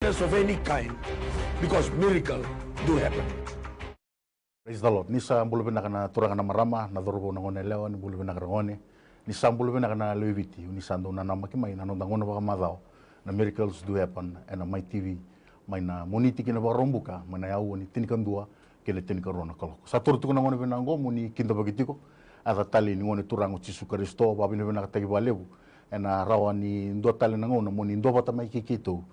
of any kind, because miracle do happen. Praise the Lord. Nisa mbulu bina kana turanga na marama na dorobo na ngone leo ni mbulu bina ngone. Nisa mbulu bina kana lewiti unisa ndo na nama kimai na nonda ngone baka madao. Na miracles do happen and my TV mai na moniti kina ba rombuka mana ya ni tinikan dua kele tinikan rona kaloko. Satur tu ngone bina ngomu ni kinda bagitiko ada tali ni ngone turango Yesu Kristo ba bina bina katagi balebu. Ena rawa ni ndo tali na ngone moni ndo bata mai kikito.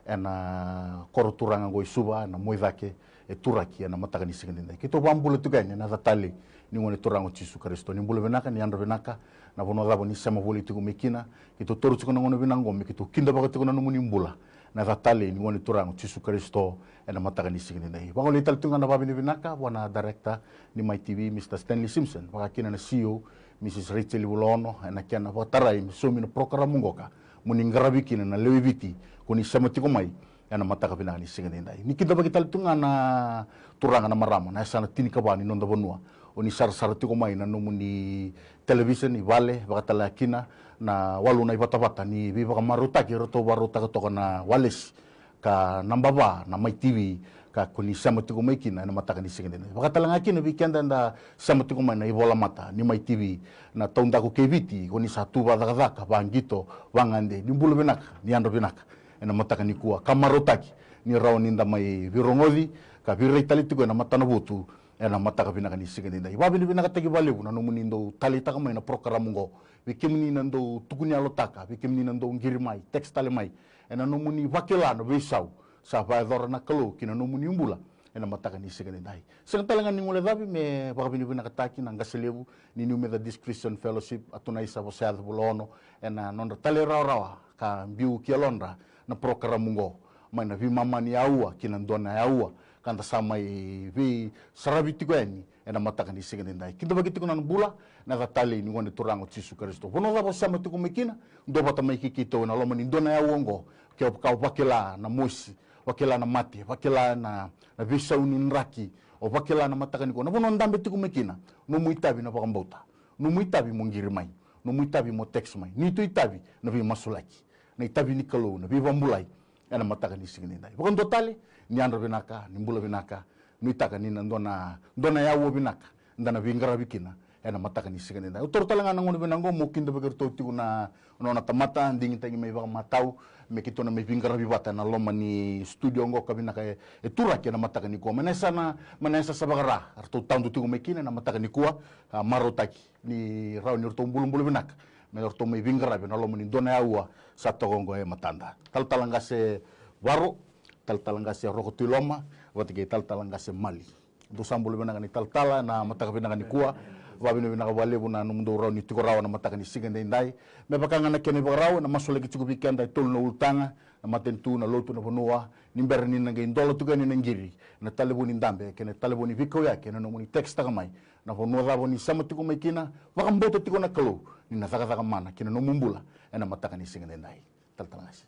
Ena koro turanga ngoi suba na moidake e turaki na mataka ni sigandinda kito bambulu tuganya na datali ni ngone turango Yesu Kristo ni mbulu benaka ni andro benaka na bono dabo ni sama boli tuku mekina kito toru tuku ngone benango me kito kinda baga tuku na muni mbula na datali ni ngone turango Yesu Kristo na mataka ni sigandinda bango lital tunga na babi ni benaka wana director ni My TV Mr. Stanley Simpson baka kina na CEO Mrs. Rachel Bulono na kiana batarai sumi na program ngoka muni ngarabikina na lewibiti kuni sama tiko mai yana mataka pina ni singa ni kita bagi tal tunga na turanga na marama na sana tini kabani nonda bonua oni sar tiko mai na numuni television i vale bakatala kina na walu na ibata ni biba maruta ki roto baruta to na wales ka nambaba na My TV ka kuni sama tiko mai kina na mataka ni singa bakatala ngakina bikenda nda sama tiko mai na ibola mata ni My TV na tonda ko keviti kuni satu badaka bangito wangande ni bulu benaka ni ando benaka ena mataka ni kua kamarotaki ni rao ninda mai virongodi ka virei tali tigo ena matana butu ena mataka pinaka ni sigandinda ibabili pinaka tagi balebu na numuni ndo tali taka mai na program ngo bikimni ndo tukunya lotaka bikimni ndo ngirimai textile mai ena numuni vakela no besau sa vai dora na kalo kina numuni umbula ena mataka ni sigandinda sing talangan ni ngule dabi me bakabini pinaka taki na ngaselebu ni New Methodist Christian Fellowship atuna isa bosado bolono ena nonda tali rawa ka biu kialondra na program ngo mai na vi mama ni aua kina ndona aua kanta sama vi sarabiti kwani ena mataka ni sigende ndai kinda bagiti kuna bula na gatali ni ngone turango Yesu Kristo bono da sama tu kumekina ndo bata mai kikito na lomo ni ndona aua ngo ke ka wakela na mosi wakela na mati wakela na visa uni nraki o wakela na mataka ni kona bono ndambe tu kumekina no muitabi na bakambota no muitabi mongiri mai no muitabi mo text mai ni tu itabi na vi masulaki na itabi ni kalau na viva mulai ena mataka ni sigini ndai bukan totali ni andro binaka ni mbula binaka ni taka ni ndona ya wo binaka ndana vingara bikina ena mataka ni sigini ndai utor talanga ngone binango mo kinda beger toti una ona tamata ndingi tangi mai ba matau me kitona me vingara bibata na loma ni studio ngo ka binaka e turaki na mataka ni ko manesa sabagara arto tandu tigo mekina na mataka ni kuwa marotaki ni rauni urto mbulu binaka melhor toma e vingra na lomo ni dona aua sa togongo e matanda tal talangase waro tal talangase rokotiloma watike tal talangase mali do sambulu bena ni tal tala na mataka bena ni kuwa wabino bena walebu na numundo raw ni tikorawa na mataka ni sigende ndai me bakanga na kene baraw na masole ki tsuku bikenda tol no ultanga na matentu na lotu na bonua ni mberni na ngai ndolo tugani na ngiri na talebu ni ndambe kene talebu ni viko yake na nomuni text takamai na bonua rabo ni sama tuku mekina wakamboto tiko na kalo ni na taka mana kina no mumbula ena mataka ni sigende ndai tal talangasi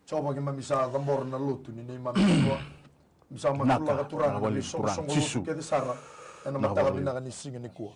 coba ke mamisa tambor na lotu ni nei mamisa bisa matula ka turang ni songo ke sara ena mataka bina ni sigende kuwa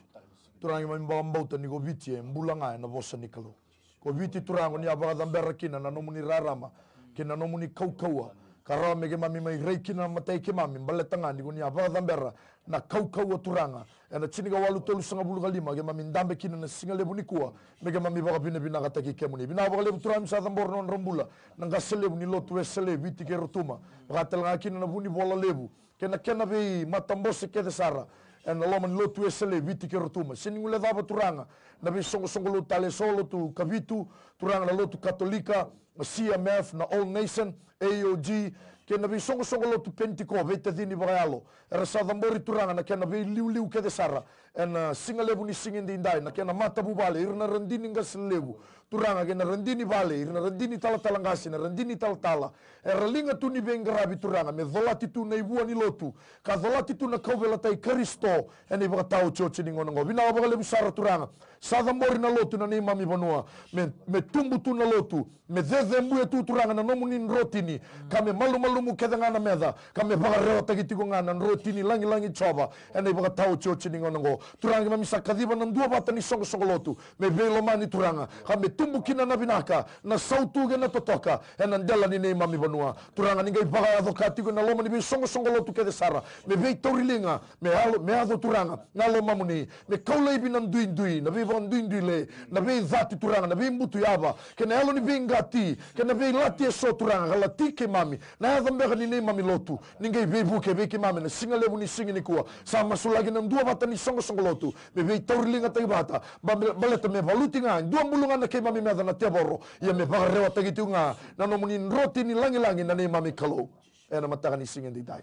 turang mai mbambauta ni go vitie mbulanga na vosa ni kalo ko viti turango ni abaga dambera kina na nomuni rarama kina nomuni kaukaua karawa mege mami mai reikina matai ke mami baletanga ni guni abaga dambera na kaukaua turanga ena chiniga walu tolu sanga bulu kalima ge mami ndambe kina na singa lebu ni kuwa mege mami baga bina bina kataki kemuni bina baga lebu turam sa tambor non rombula nanga selebu ni lotu esele viti ke rotuma baga telanga kina na buni bola lebu kena be matambose ke desara ena loma ni lotu esele viti ke rotuma siningule daba turanga na be songo lo tale solo tu kavitu turanga na lotu katolika CMF na All Nation AOG kena be songo lo tu pentiko vete dini bagalo era sadambori turanga na kena be liu ke desara ena singalebu ni singindi indai na kena mata bubale irna rendini ngaslebu turanga kena rendini bale irna rendini tala ngasi na rendini tala era linga tu ni bengrabi turanga me dolati tu na ibua ni lotu ka dolati tu na kovela tai Kristo eni baga tau chochi ni ngono bina baga lebu sara turanga sadambori na lotu na ni mami banua me tumbu tu na lotu me zezembu tu turanga na nomuni rotini kame malu numu keda ngana meda kame baga rewa tagiti ko ngana rotini langi choba ene baga tau chochi ni ngonongo turanga mami sakadiba nan dua bata ni songo lotu me velo mani turanga kame tumbu kina na binaka na sautu ge na totoka ena ndela ni nei mami banua turanga ningai baga adokati ko na loma ni be songo lotu kede sara me vei torilinga me ado turanga ngalo mamuni me kaulei binan duindui na be ban duindui le na be zati turanga na be mbutu yaba kena elo ni be ngati kena be lati so turanga kala tike mami na ado mbega ni nei mami lotu ningai be buke be ki mami na singa lebu ni singi ni kuwa sama sulagi nam dua bata ni songo lotu me be torilinga tai bata baleta me valuti nga dua mulunga na ke mami meda na teboro ia me baga rewa tagiti nga na nomuni roti ni langi na nei mami kalau ena mataka ni singi di dai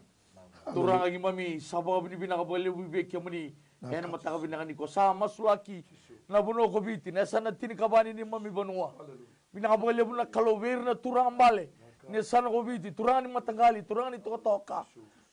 Turanga gi mami sabab ni binaka bale bibe kemani ena mataka binaka ni ko sama sulaki na bono ko biti na sana tini kabani ni mami banua binaka bale buna kalau verna turanga male ne sana ko biti turanga ni matangali turanga ni toka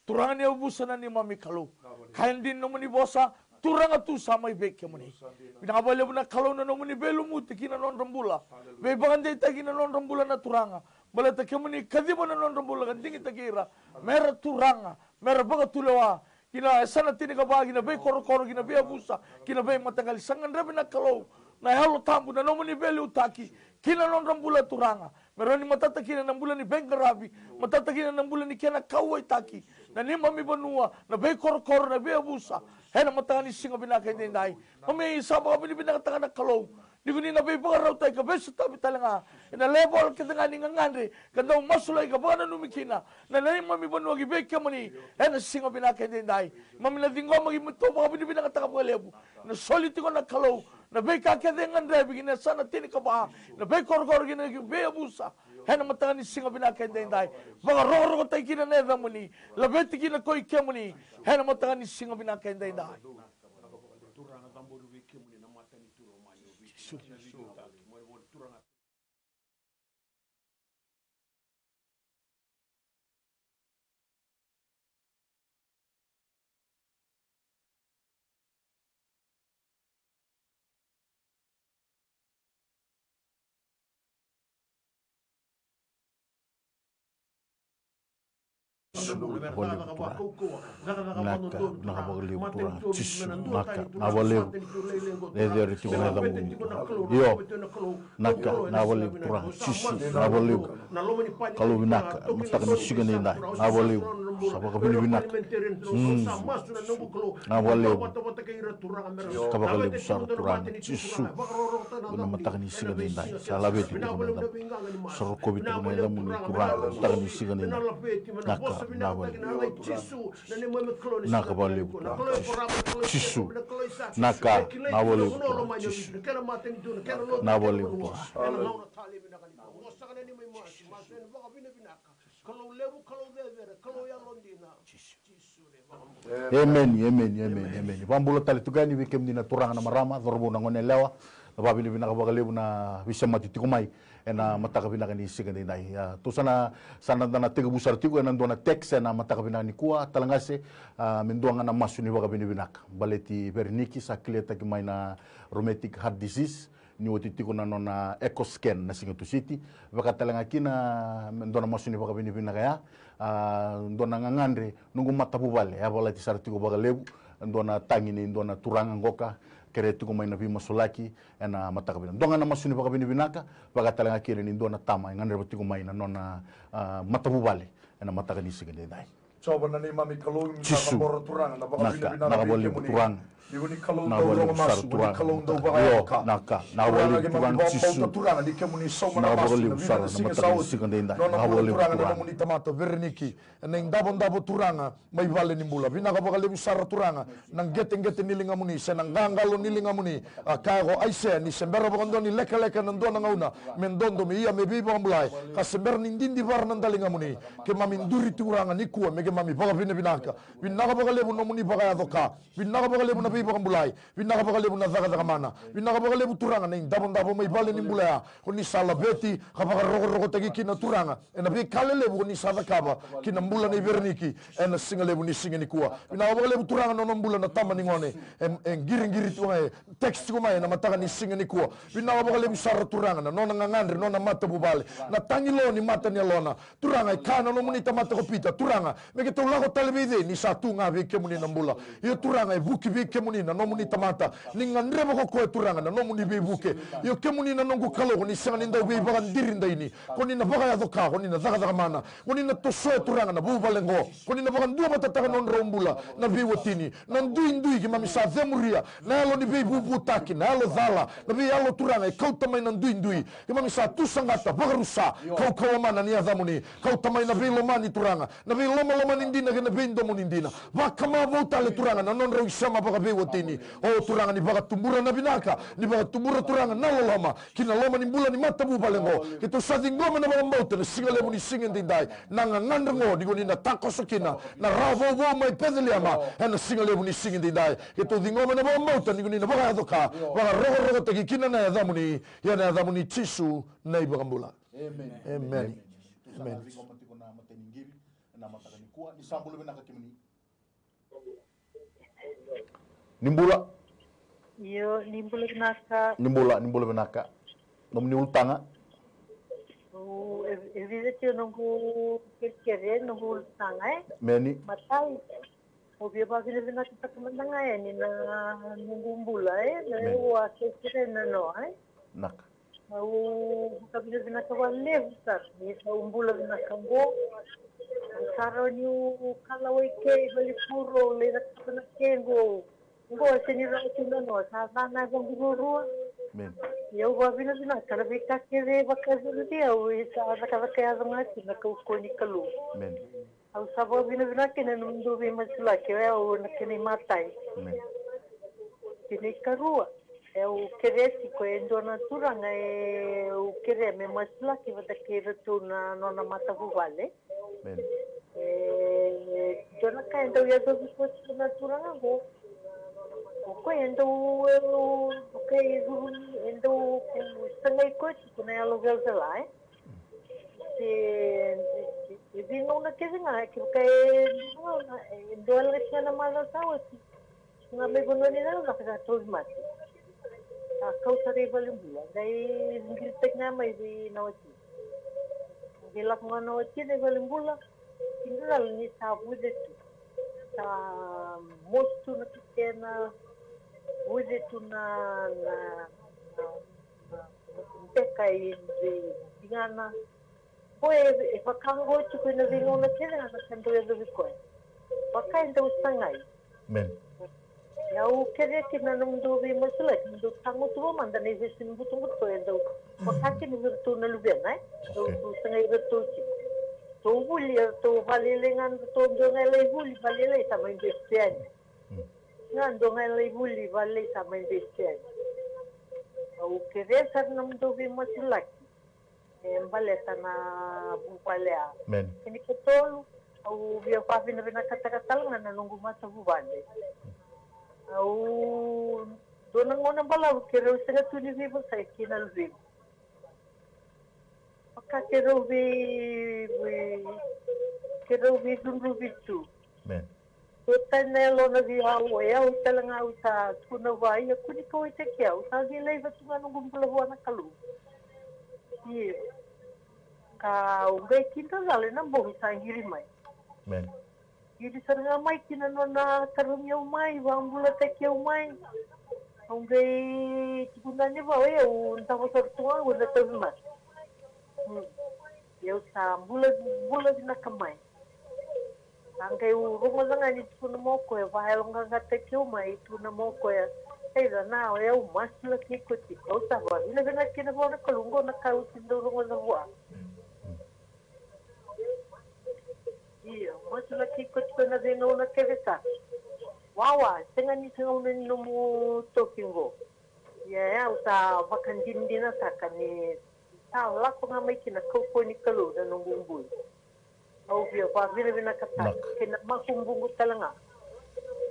turanga ni ubusana ni mami kalau kaindin nomuni bosa turanga tu sama ibe kemani binaka bale buna kalau na nomuni belu muti kina non rambula be bagande tagina non rambula na turanga bala ta kemani kadiba na non rambula gandingi tagira mera turanga mera baga tulewa kina sana tini kabagi na be koro kina be abusa kina be matangali sangan rebe na kalau na halo tambu na nomuni beli utaki kina non rambula turanga meroni matata kina nambula ni bengarabi matata kina nambula ni kena kawai taki na ni mami banua na be koro na be abusa hena matangani singa binaka indai mami sabab ni binaka tangana kalau Diguni na be baga rautai ka besu tabi talanga ina level kita ngani ngangandre kada masulai ka baga numikina na nai mami banua gi be kemani ena singa binaka indai mami na dingo magi muto baga bini binaka taka lebu na soliti ko na kalau na be ka kede ngandre bigina sana tini ka ba na be kor gina be abusa hena matangani singa binaka indai baga roro ko tai kina ne damuni la beti kina koi kemani hena matangani singa binaka indai nakabagaliw turang chisu nawaliw leder ti na damun yo nawaliw turang chisu nawaliw kalau binaka matakan sigan ina nawaliw sabaka binak nawaliw kabagaliw sar turang chisu na matakan sigan ina salabet ti na sar ko bitu na damun turang matakan sigan ina nakabaliw chisu naka nawaliw chisu nawaliw Amen. Pambula tali tugani wikem dina turang na marama dorbo na ngone lewa babili binakabagaliw na wisamati tikumai ena mataka binakani sigani nai tu sana dana tiga busar tigo ena dona teks ena mataka binakani kuwa talangase menduanga na masuni baga binaka baleti berniki sakleta ki maina rheumatic heart disease ni woti tigo na nona echo scan na singatu city baka talanga kina mendona masuni baga binaka ya dona ngangandre nungu matapu bale ya baleti sar tigo baga lebu dona tangini dona turanga ngoka keretu ko may nabi masulaki ena matakabina donga na masuni baka binaka baka talanga kire ni dona tama ngandre bati ko may na nona matabubale ena matakani sigende dai coba na ni mami kalau chisu turang na baka binibina nakabali turang Dibuni kalong nawali daw besar mas, turang kalong daw ba naka nawali turang chisu turang di kemuni so nawali besar na matakani sigende dai nawali turang na turang muni tamato verniki neng dabo turanga may bale ni mula binaka bakal besar turanga nang geteng nilinga muni senang gangalo nilinga muni kago aise ni sembera bokondo ni leka nang dona ngauna mendondo mi ia me bibo mulai ka sember ning dindi bar nang dalinga muni ke maminduri turanga ni kuwa mege mami baka vina binaka binaka baka lebu nomuni baka adoka binaka baka lebu na bi baka mulai binaka baka lebu na daga mana binaka baka lebu turanga ning dabo mai bale ni mulai koni sala beti baka rogo tagi kina turanga ena bi kale lebu koni sala kaba kina mbula ni berniki ena singa lebu ni singa ni kuwa binaka baka lebu turanga no mbula na tama ni ngone en giring tuangai teks ko mai na mataka ni singa ni kuwa binaka baka lebu sara turanga na nona ngandre nona mata bubale na tangi lo ni mata ni lona turanga kana no muni tamata ko pita turanga meke to lago talebide ni satu nga vike muni na mbula iyo turanga e buki vike muni na no muni tamata ni ngandre ko ko turanga na no muni be buke iyo ke muni na nongu kalo ni sanga ni nda be baga ndirinda ini koni na baga ya doka koni na daga mana koni na to so turanga na bubalengo koni na baga ndua mata taka non rombula na be wotini na ndui ki mami sa zemuria na alo ni be bubu taki na alo dhala na be alo turanga e kau tamai na ndui ki mami sa tu sangata baga rusa kau mana ni azamuni kau tamai na be lomani turanga na be loma nindina ke na be ndomo nindina vakama vota le turanga na non rau sama baga be wotini o turanga ni baga tumbura na binaka ni baga tumbura turanga na loma kina loma ni mbula ni mata bu balengo kito sati ngoma na baga mauta na singa lebu ni singa ndindai na ngandrengo ni goni na tako sokina na ravo mai pedeli ama na singa lebu ni singa ndindai kito ngoma na baga mauta ni goni na baga adoka baga rogo tagi kina na adamuni ya na adamuni tisu na ibaga mbula amen Nimbula. Yo, nimbula benaka. Nimbula benaka. Nomni ultanga. Evide tio nungu kere nungu ultanga Meni. Matai. Obia ba vile benaka takamandanga ni na nungu mbula na wa kere na no Nak. Au kabila benaka wale usar ni sa umbula benaka ngo. Saro ni kalawai ke bali puro le na kana kengo ngo seni ra tuna no sa na gonguru Men. eu vou vir na cara ficar que vai fazer dia o sa ka ka ya nga na ko ni kalu Men. au sa vou vir na que não do vi mas lá que é o na que ni matai Men. que ni karua é o queresi ko endo na turanga é o querer me mas lá que vai que retuna no na mata vale Men. Jona ka endo ya do ko na turanga go ko endo ko endo sangai ko na alo gel lá e vino na que vinha que endo ela que na mala sawa na me gono ni na ka to mati a causa de valembula dai ngritek na mai di na wati gelak ngana wati de valembula indal ni sabu de ta mostu na pequena hoje tu na pekai de tingana foi e fakango tu que na vinho na kena na sendo do bicoi fakai então sangai Men. eu queria que na não do vi mas lá do tango tu manda nem se não botou muito então fakai no virtu na lubia né do sangai virtu tu bulia tu valilengan tu dongai buli valile sama investian nando ngai buli vale sama investian o querer ser não do vi mas lá baleta na bupalea Men. ini ketolu au via pavina na kata-kata na nungu mata bubande au dona ngona bala kero sega tuni vivo sai kinal vivo maka kero vi dundu vitu Men. Tanelo na via o eu telanga usa kuna vai a kuni ko te kia usa di leva tunga nungu mbula na kalu iya ka ugai kinta zale na bohi sa hiri mai Men. hiri saranga mai kina nona karumia umai wambula teki umai ugai tikundani ba eu ntavo sortua unda tavima eu sa bula dina kamai angkai urunga zanga ni tuna moko e vai longa teki umai tuna moko e Eira na eu masla kiko tiko sa ba ina gana kina bona kalungo na kau sindo runga na bua iya masla kiko tiko na dena una kevesa wawa tenga ni tenga una ni nomu tokingo ya usa vakandindina sakani ta lako nga mai kina koko ni kalu na nungumbu au via pa vina kata kina makumbungu talanga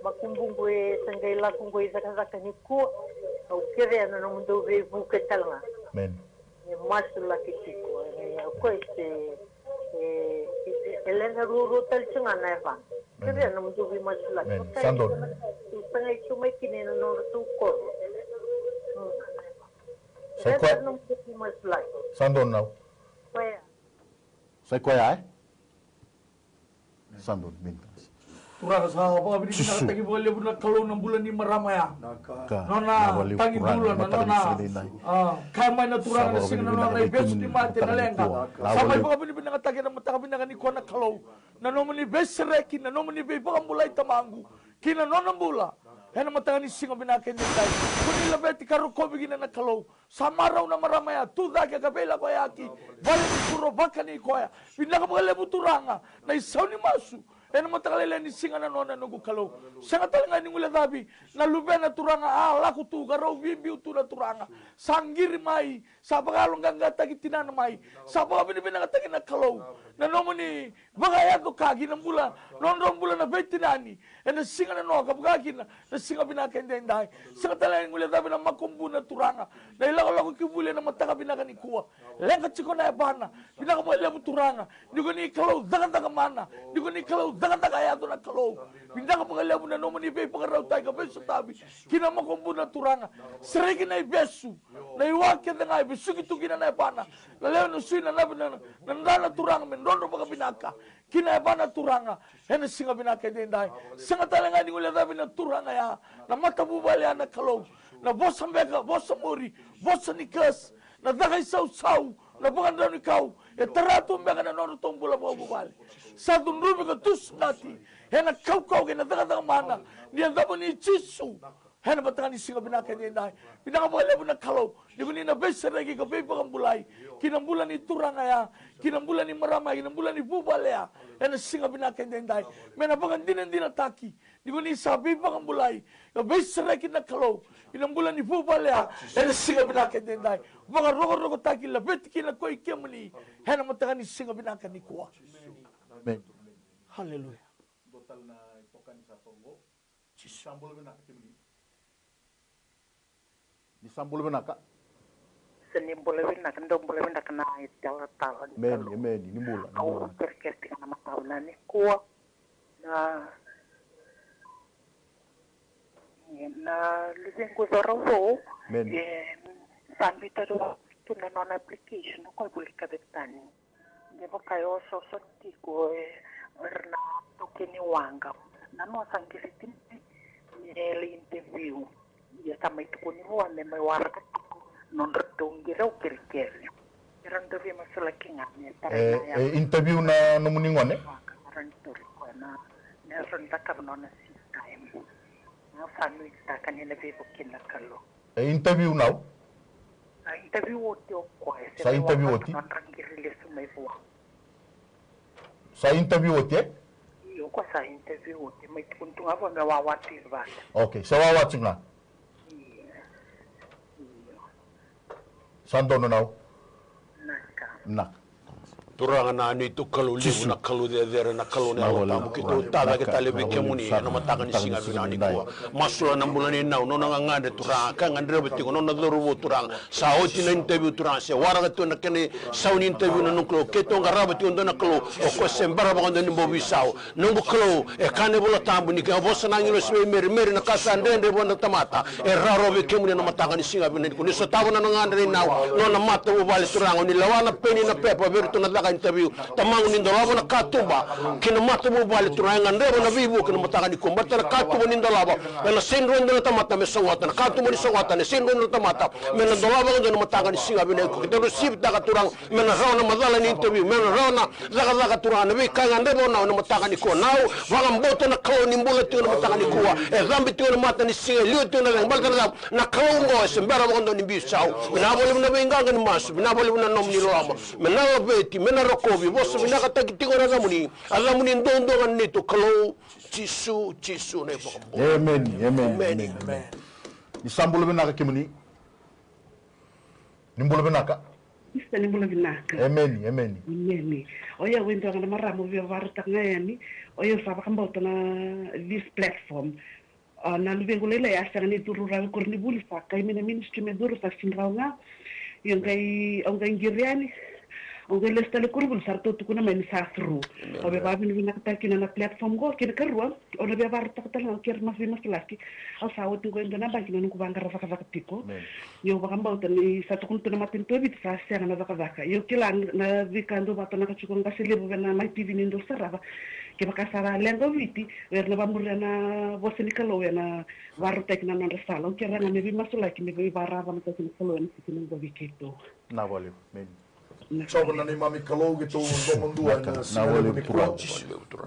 makumbungu e sangai la kungu e zaka ni ko au kere ana no mundo ve buke talanga men e masula kitiko e ko Elena ruru tal chunga na fa kere ana mundo ve masula Sandon sangai chumai kine no tu ko sai ko Sandon now sai ko ya Sandon mintas Turang sahabat abis ini nak tagi boleh bulan kalau 6 bulan ni meramaya. Nona tagi bulan nona. Kami na turang na sing nona na best ni mati na lengka. Sampai baka bini bini tagi na mata bini ngani ko na kalau. Nano mani best reki nano mani be baka mulai tamangu. Kina nona bula. Hena mata ngani sing bina kendi dai. Kuni labeti karo ko bigina na kalau. Samarau na maramaya tu dagi kabela ko yaki. Bali puro baka ni ko ya. Bina ka boleh buturanga. Na isaw ni masu. Ena matakalele ni singa na nona nugu kalau. Sanga talinga ni ngule dabi. Na lubena turanga laku tu garau bimbi utu na turanga. Sanggir mai. Sapa kalong gangata kitina na mai. Sapa kabini bina katagi na kalau. Na nomo ni bagaya to kagi na mula. Nondong mula na beti nani. Ena singa na noga bagagi na. Na singa bina kende indai. Sanga talinga ni ngule dabi na makumbu na turanga. Na ilako kibule na mataka bina kanikuwa. Lenga chiko na ebana. Bina kabale turanga. Niko ni kalau daga mana. Niko ni kalau daga ya to na kalau pindah ka pagalaw na no mani pe pagaraw tay ka beso tabi kina makombo na turanga seregi na besu na iwake na besu kitu kina na pana na leo no sina na na turanga men rondo pag binaka kina bana turanga hena singa binaka dendai singa talanga ni ule dabi na turanga ya na mata bubale na kalau na bosa mbeka bosa mori bosa nikas na dagay sau na paganda ni kau e tarato mbeka na nono tombula bubale sa dunrubi ka tus nati hena kau kena daga mana ni andabo ni chisu hena batanga ni singa binaka ni ndai binaka bole buna kalau ni kuni na besa lagi ka bepa kambulai kinambulan ni turanga ya kinambulan ni marama kinambulan ni bubale ya hena singa binaka ni ndai mena bagan dina taki ni kuni sa bepa kambulai ka besa lagi na kalau kinambulan ni bubale ya hena singa binaka ni ndai baga rogo taki la beti kina koi kemani hena matanga ni singa binaka ni kuwa Haleluya. Total na ipokan sa Tongo. Sambol benaka kimni. Di sambol benaka. Senimbol benaka ndombol benaka na itala tala. Meni ni mula. Au kerketi kana matauna ni kuwa na lizengo zorovo. Sambi tado tuna non application ko bulika betani. Devo kayo sotiko erna tokeni wanga nano sangiriti ni interview ya tamai tukuni wane mai waraka non retungira ukirikeri erando vi masala kingani interview na nomuni ngone rantori ko na ronda kabnona time na fami takani na vi bukina kallo interview now interview wote ko sa interview wote non rangiri lesu mai buwa sa interview wote yo kwa sa interview wote mai kuntu ngapa ngawawati vata okay sa wawati na sandono now na turanga na ni tu kalau libu na kalau de na kalau na tamu kito tada kita lebih kemuni na matakan ni singa binani ko masula na bulani na no na ngade turanga ka ngandre beti ko no na doru turanga sa oti na interview turanga se waraga to na kene sauni interview na nuklo keto ngara beti on na klo o ko sembara ba ngondo ni bobi saw no klo e kane bula tambu ni ka bosa na ngilo sme meri na kasa ndende bona tamata e raro be kemuni na matakan ni singa binani ko ni so tawo na ngandre na no na mata o bali turanga ni lawana peni na pepa verto na interview tamang ni ndolabo na katuba kina mata mo bali turanga ndero na vivo kina mataka ni kumbata na katuba ni ndolabo na sindro na tamata me sawata na katuba ni sawata na sindro na tamata me na ndolabo na mataka ni singa bine ko kita receive daga turang me na raw na madala ni interview me na raw na daga turanga we kanga ndero na mataka ni ko now wala mboto na kawo ni mbula tu na mataka ni kuwa e zambi tu na mata ni singa liu tu na mbalta na kawo ngo sembara mo ndo ni bisau na bole na benganga ni masu na bole na nom ni rama me na beti na rokobi boso binaka tagitigo na alamuni ndondo nito kalau chisu ne pokemon amen ni sambulu binaka kimuni ni mbulu binaka Ista ni mula vinaka. Amen, amen. Amen. Oya wento ngana maramo via varta ngani. Oya fa bakambota na this platform. Na luvengulele ya sa ni turura korni buli fa kai mina ministry me duru sa sinraunga. Yung kay ang ngiriani. Ang lesta le kurbul sarto tukuna men sa through. Obe babi ni nakata kina na platform go kina karwa. Ona be varta katala kir mas laki. Au sa wotu go ndana ba kina nuku bangara vaka tiko. Yo bakambota ni sa tukun tuna matin to bit sa sa na vaka. Yo kila na vikando batona kachukon kasile bo na mai tv nindo sarava. Ke bakasara lengo viti verna bamurya na boseni kalo na warutek na non resalo kira na mebi masulaki mebi barava na kasi kalo na sikinong go vikito. Na vale, men. Soba na ni mami kalau gitu domondua na sinale ni kura.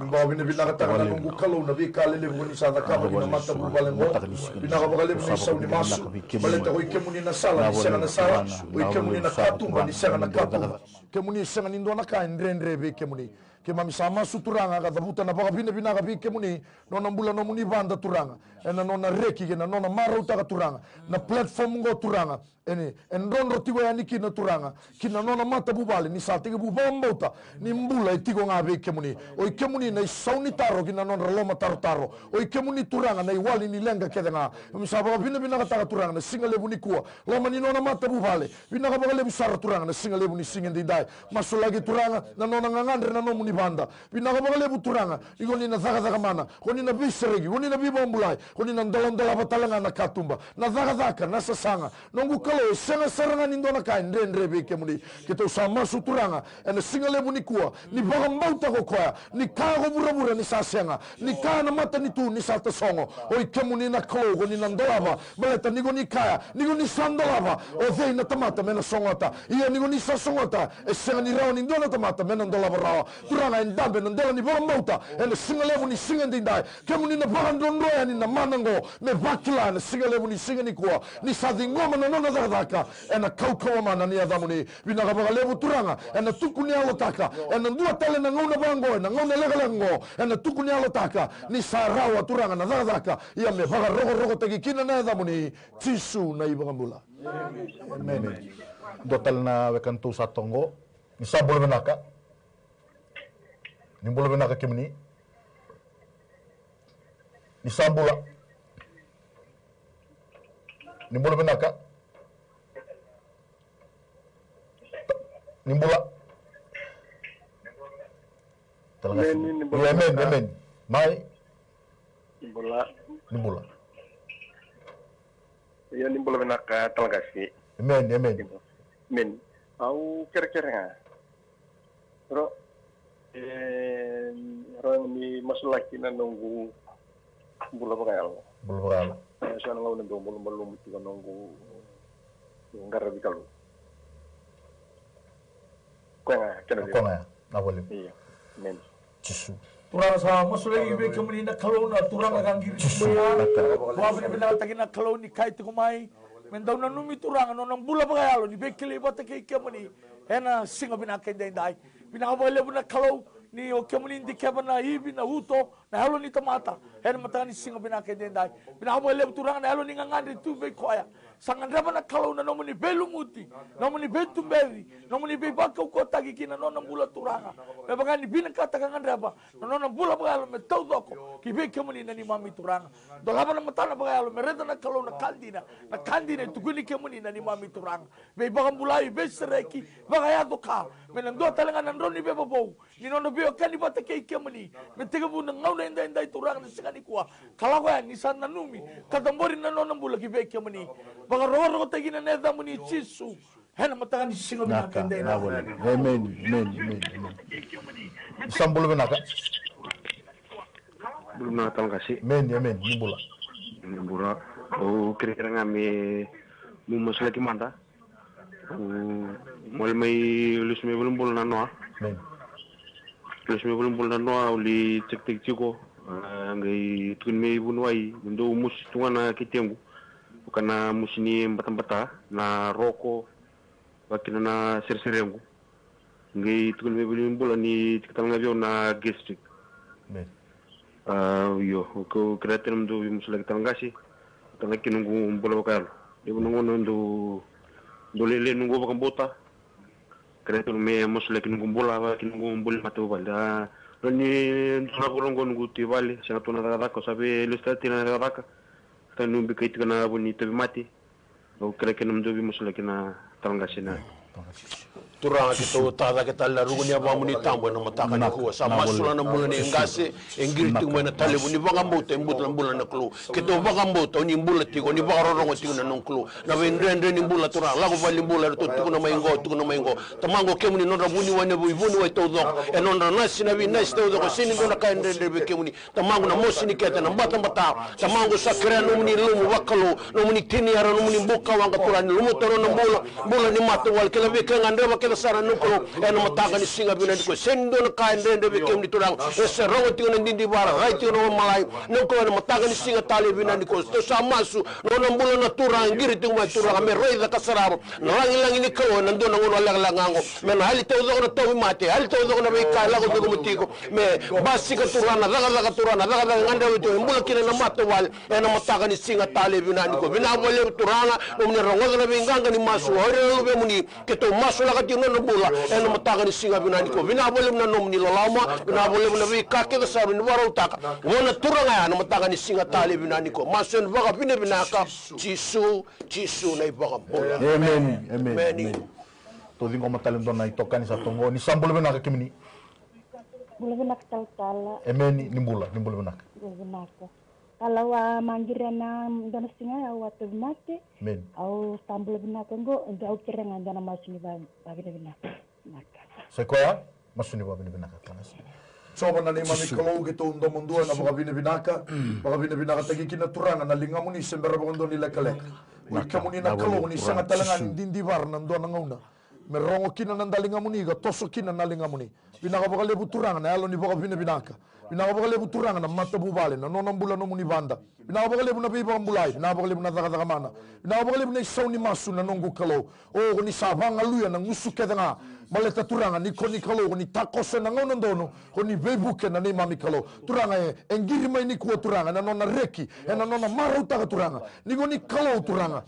Mbawa bina bina kata na nungu kalau na bi kale le buni sana kaba bina mata bubalengo. Bina kaba kale buni sa ni masu. Baleta ko ikemuni na sala ni sanga na sala. O ikemuni na katumba ni sanga na katumba. Kemuni sanga ni ndona ka ndrendre be kemuni. Ke mami sama suturanga ka tabuta na baka bina bina ka bi kemuni nona mbula no muni banda turanga. Ena nona reki ke na nona marauta ka turanga. Na platform ngo turanga. Eni endonro tigo ya niki na turanga kina nona mata bubale ni sa tege bubambota ni mbula itigo ngabe kemuni o kemuni na sauni taro kina nona loma taro o kemuni turanga na iwali ni lenga kedenga misaba bina bina kata turanga na singa lebu ni kuwa loma ni nona mata bubale bina ka bagale bisara turanga na singa lebu ni singa ndai masulagi turanga na nona ngangandre na nomu ni banda bina ka bagale bu turanga igo ni na zaga mana ko ni na biseregi ko ni na bibombulai ko ni na ndolondola batalanga na katumba na zaga na sasanga nongu senga serangan indona ka ndendre be kemuni kita usama suturanga ena singale buni kuwa ni bagambauta ko koya ni kago burabura ni sasenga ni kana mata ni tu ni salta songo oi kemuni na ko ni nandolaba baleta ni goni kaya ni goni sandolaba o vei na tamata mena songota ia ni goni songota e senga ni rauni indona tamata mena ndolaba rawa turanga indambe ndela ni bagambauta ena singale buni singandi ndai kemuni na bagandondo ya ni na manango me bakila na singale buni singani kuwa ni sadingoma na nona daka ena kaukau mana ni adamuni bina ka lebu turanga ena tukuni alotaka ena dua tele na ngona bango ena ngona legalengo ena tukuni alotaka ni sarawa turanga na daka ia me baga rogo tagi kina na adamuni tisu na ibangambula amen Dotal na wekantu satongo ni sabol benaka ni bolo benaka kemni ni sambula ni bolo benaka Nimbula. Amen. Mai. Nimbula. Iya nimbula benaka talagasi. Amen. Men. Au kira-kira. Ro ni masulaki na nunggu bula bakal. Saya ngau nunggu belum tiga nunggu ngara bikalu. Konga, na wale. Iya, men. Cisu. Turang sa masulagi be kemuni na kalau na turang agang giri wa bina bina tagina kalau ni kai tukumai mendau na numi turang no nang bula bagalo ni be kele bata ke kemuni ena singa bina kende dai bina bole bina kalau ni o kemuni ndi kebana ibi na uto na halo ni tamata ena matani singa bina kende dai bina bole turang na halo ni ngangandi tu be koya sangandraba na kalau na nomoni belumuti nomoni betumberi nomoni be baka kota kina nona bula turanga me bagani bina kata kangandraba nona bula bagalo me tawdoko ki be kemuni na ni mami turanga dolaba na matana bagalo me reda na kalau na kandina tuguni kemuni na ni mami turanga be bagam bulai be sereki bagaya doka me nando talenga nandoni be bobo ni nona be okani bata ke kemuni me tegabu na ngauna indai turanga na sikani kuwa kalau ya ni sana numi katambori na nona bula ki be kemuni baka rogo tagina neda muni chisu hena matanga ni singo bina kende na amen sambul benaka Belum natal kasih. amen Nimbula. Oh kira-kira ngami mu masalah ki manda. Mol may lusme belum bulan noa. amen Lusme belum bulan noa uli cek ciko. Ngai tun me bunwai ndo mus tungana kitengu. Kana musini mbata na roko wakina na serserengu ngai tukun me buli mbola ni tiktal ngavyo na gestrik yo ko kreatem do musula kitangasi tangaki nungu mbola bakal ibu nungu ndo lele nungu bakambota kreatur me mosle kinungumbula wa kinungumbuli matu bala ni tuna bolongo nguti vale sanga tuna raka sabe ilustratina raka tanu bikait kana bonito mati o kreke namdobi mosle kina tangasina turanga kita tada kita la ruguni abamuni tambo na mataka ni kuwa sa masula na mula ni ngase engiri tingwe na talebu ni bagambo embut la mula na klu kita bagambo to ni mbula tigo ni bagarongo tigo na nonklu na vendrendre ni mbula tura la ko vali mbula to tigo na maingo tamango kemuni no rabuni wane buibuni wa todo e non na sina vi na sto ko sini do na kaendre be kemuni tamango na mosini kete na mbata tamango sakre no muni lumu wakalo no muni tini ara no muni mboka wanga tura ni lumu toro na mbula ni matu wal kala be kanga sara nukro eno mataka ni singa bina ko sendo na kaendre be kemuni turang ese rongo tigo na ndindi bara right tigo no malai nukro eno mataka ni singa tale bina ko to samasu no mbula na turang ngiri tigo ma turang me roida kasararo no langi ni ko na ndo na ngono la ngango me na hali taw na taw mate hali taw na be ka la ko dugo mutiko me basi ka turana daga turana daga nganda wito mbula kina na mato wal eno mataka ni singa tale bina ko bina wale turanga no ni rongo na be nganga ni masu hore be muni keto masu la ka no bula eno mataka ni singa bina ko bina wale na no ni lolama bina wale na be ka ke sa ni waro taka wona turanga eno mataka ni singa tale bina ko masu baga bina ka chisu na ibaga bola amen to dingo matalem dona itokani sa tongo ni sambul bena ka kimini bula tal amen ni bula bena kalau manggirana dana singa watu mate amen au sambul bena ngo au kirenga dana masini ba bena sekoya masuni ba bena ka Soba na lima mikolo ke to ndo mondua na baka binaka tagi kina turanga na linga muni sembera bondo ni leka. Kamuni na kalo ni sanga talangan dindi bar na ndo na ngauna. Merongo kina na dalinga muni ga toso kina na linga muni. Binaka baka lebu turanga na alo ni baka binaka. Binaka baka lebu turanga na mata bubale na nona mbula no muni banda. Binaka baka lebu na biba mbulai, binaka baka lebu na daga mana. Binaka baka lebu na isauni masu na nongu kalo. O ni sabanga luya na ngusu kedanga. Maleta turanga ni koni kalo ni takose na ngona ndono koni bebuke na ni mami kalo turanga engiri mai ni kuwa turanga na nona reki na nona mara utaga turanga ni goni kalo turanga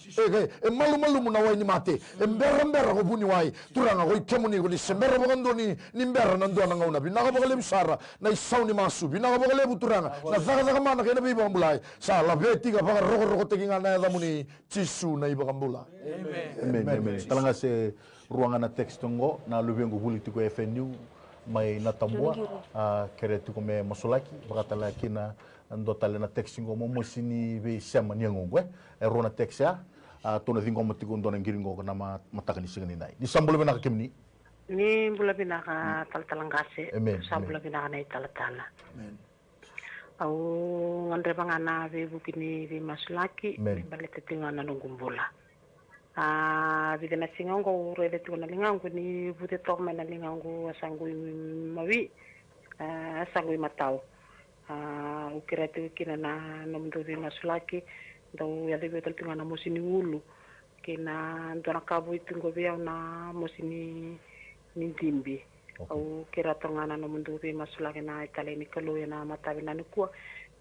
e malu muna wai ni mate e mbera ko buni wai turanga ko kemuni goni sembera bogondo ni mbera na ndo na ngona binaka bogale bisara na isauni masu binaka bogale buturanga na zaga mana kena bi bambulai sa la veti ga baga rogo teginga na da muni tisu na ibagambula amen talanga se ruangan na teks tongo na lubengo politiko FNU mai na tambua kere tuko me mosolaki bakatala kina ndo tale na teks ngo mo sini be sama nyango ruana teks ya tona dingo motiko ndo na ngiringo na mataka ni singani nai ni sambolo bena ka kimni ni bula bina ka taltalangase sambolo bina ka nai talatala amen au ngandre bangana be bukini be masolaki balete tingana nungumbula videna singango rede tu na lingango ni bude tokma na lingango asangui mawi asangui matau ukira tu kina na nomdo di masulaki do ya de betul tinga na mosini ulu kina ndona kabu itungo bia na mosini nintimbi au kira tongana nomdo di masulaki na itale ni kalo ya na matabi na nikua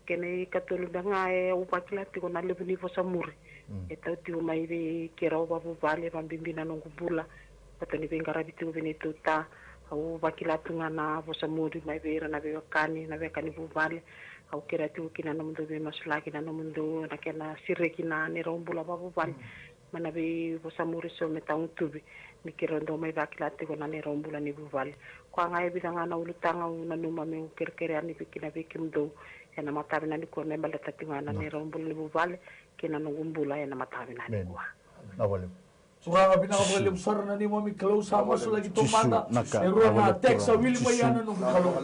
kene katulu danga upakila tiko na lebuni fosamuri eta tio mai be kera ba vale ba bimbina no kubula patani be ngarabi tio be tuta au bakila tunga na fosamuri mai be na be kani bu vale au kera tio kina no mundo be masulaki na no mundo na kena sirekina ne rombula ba vale mana be fosamuri so metang tubi ni kera ndo mai bakila tio na ne rombula ni bu vale kwa ngai bidanga na ulutanga na numa me kerkere ani be kina be kimdo ena matabina ni ko nemba leta tingana ni rombul ni buvale kina nungumbula ena matabina ni ko na wale suranga binaka bale usar na ni mami kalau sama so lagi tomanda ero na teksa wili mayana no kalau